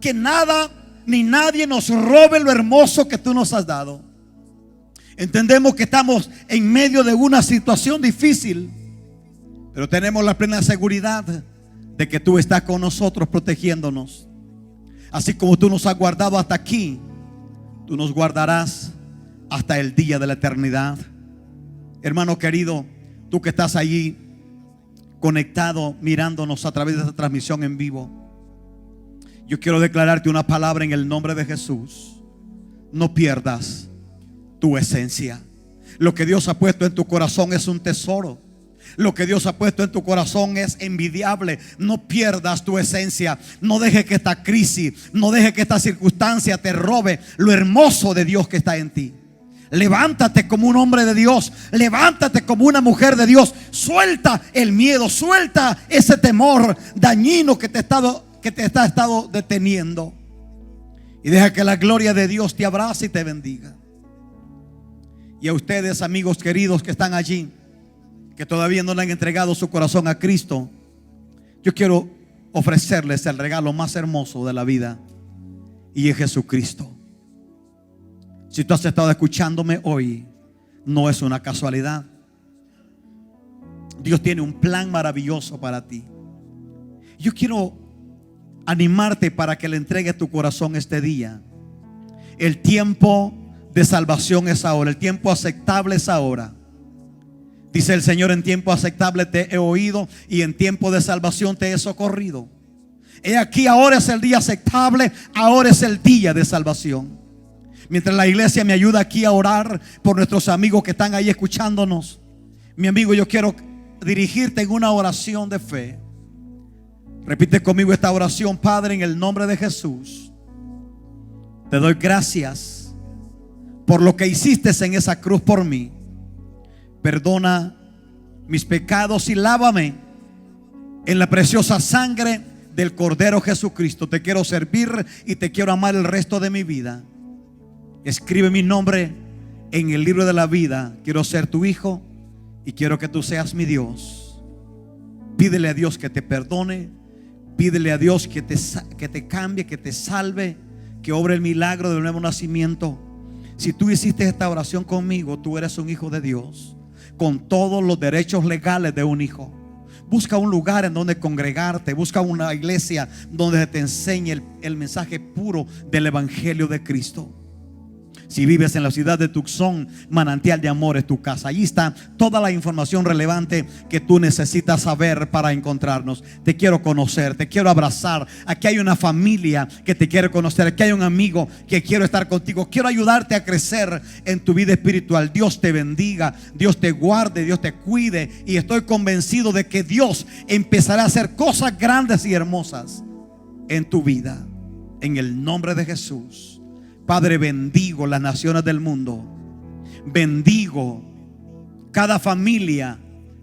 A: Que nada ni nadie nos robe lo hermoso que tú nos has dado. Entendemos que estamos en medio de una situación difícil, pero tenemos la plena seguridad de que tú estás con nosotros protegiéndonos. Así como tú nos has guardado hasta aquí, tú nos guardarás hasta el día de la eternidad. Hermano querido, tú que estás allí conectado, mirándonos a través de esta transmisión en vivo, yo quiero declararte una palabra en el nombre de Jesús. No pierdas tu esencia. Lo que Dios ha puesto en tu corazón es un tesoro. Lo que Dios ha puesto en tu corazón es envidiable. No pierdas tu esencia. No dejes que esta crisis, no dejes que esta circunstancia te robe lo hermoso de Dios que está en ti. Levántate como un hombre de Dios, levántate como una mujer de Dios. Suelta el miedo, suelta ese temor dañino que te está estado deteniendo, y deja que la gloria de Dios te abrace y te bendiga. Y a ustedes, amigos queridos que están allí, que todavía no le han entregado su corazón a Cristo, yo quiero ofrecerles el regalo más hermoso de la vida, y es Jesucristo. Si tú has estado escuchándome hoy, no es una casualidad. Dios tiene un plan maravilloso para ti. Yo quiero animarte para que le entregues tu corazón este día. El tiempo de salvación es ahora. El tiempo aceptable es ahora. Dice el Señor: en tiempo aceptable te he oído, y en tiempo de salvación te he socorrido. He aquí, ahora es el día aceptable, ahora es el día de salvación. Mientras la iglesia me ayuda aquí a orar por nuestros amigos que están ahí escuchándonos, mi amigo, yo quiero dirigirte en una oración de fe. Repite conmigo esta oración: Padre, en el nombre de Jesús, te doy gracias por lo que hiciste en esa cruz por mí. Perdona mis pecados y lávame en la preciosa sangre del Cordero Jesucristo. Te quiero servir y te quiero amar el resto de mi vida. Escribe mi nombre en el libro de la vida. Quiero ser tu hijo y quiero que tú seas mi Dios. Pídele a Dios que te perdone. Pídele a Dios que te cambie, que te salve, que obre el milagro del nuevo nacimiento. Si tú hiciste esta oración conmigo, tú eres un hijo de Dios, con todos los derechos legales de un hijo. Busca un lugar en donde congregarte. Busca una iglesia donde te enseñe el mensaje puro del evangelio de Cristo. Si vives en la ciudad de Tucson, Manantial de Amor es tu casa. Allí está toda la información relevante que tú necesitas saber para encontrarnos. Te quiero conocer, te quiero abrazar. Aquí hay una familia que te quiere conocer. Aquí hay un amigo que quiero estar contigo. Quiero ayudarte a crecer en tu vida espiritual. Dios te bendiga, Dios te guarde, Dios te cuide. Y estoy convencido de que Dios empezará a hacer cosas grandes y hermosas en tu vida. En el nombre de Jesús. Padre, bendigo las naciones del mundo. Bendigo cada familia,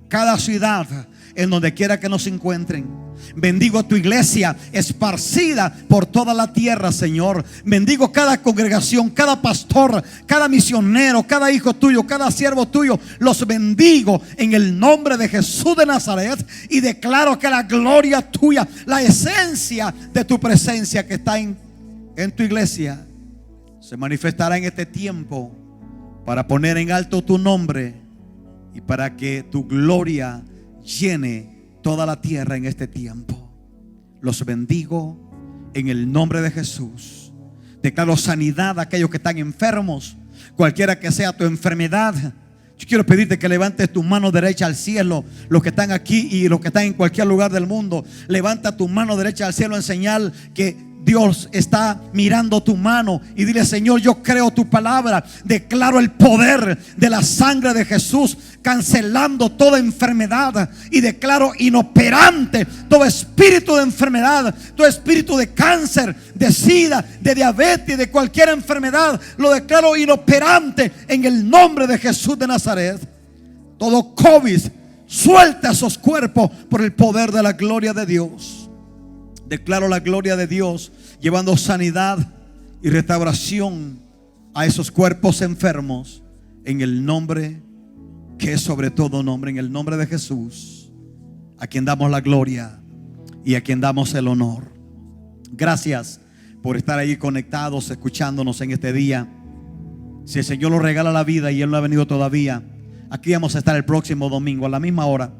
A: cada ciudad, en donde quiera que nos encuentren. Bendigo tu iglesia esparcida por toda la tierra, Señor. Bendigo cada congregación, cada pastor, cada misionero, cada hijo tuyo, cada siervo tuyo. Los bendigo en el nombre de Jesús de Nazaret. Y declaro que la gloria tuya, la esencia de tu presencia que está en tu iglesia, se manifestará en este tiempo para poner en alto tu nombre y para que tu gloria llene toda la tierra en este tiempo. Los bendigo en el nombre de Jesús. Declaro sanidad a aquellos que están enfermos, cualquiera que sea tu enfermedad. Yo quiero pedirte que levantes tu mano derecha al cielo. Los que están aquí y los que están en cualquier lugar del mundo, levanta tu mano derecha al cielo en señal que Dios está mirando tu mano, y dile: Señor, yo creo tu palabra. Declaro el poder de la sangre de Jesús cancelando toda enfermedad, y declaro inoperante todo espíritu de enfermedad, todo espíritu de cáncer, de sida, de diabetes, de cualquier enfermedad. Lo declaro inoperante en el nombre de Jesús de Nazaret. Todo COVID, suelta esos cuerpos por el poder de la gloria de Dios. Declaro la gloria de Dios llevando sanidad y restauración a esos cuerpos enfermos, en el nombre que es sobre todo nombre, en el nombre de Jesús, a quien damos la gloria y a quien damos el honor. Gracias por estar ahí conectados, escuchándonos en este día. Si el Señor nos regala la vida y Él no ha venido todavía, aquí vamos a estar el próximo domingo a la misma hora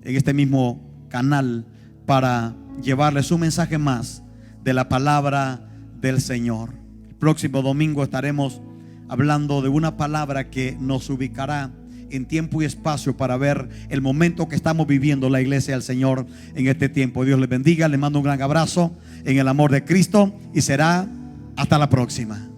A: en este mismo canal para llevarles un mensaje más de la palabra del Señor. El próximo domingo estaremos hablando de una palabra que nos ubicará en tiempo y espacio para ver el momento que estamos viviendo la iglesia del Señor en este tiempo. Dios les bendiga, les mando un gran abrazo en el amor de Cristo y será hasta la próxima.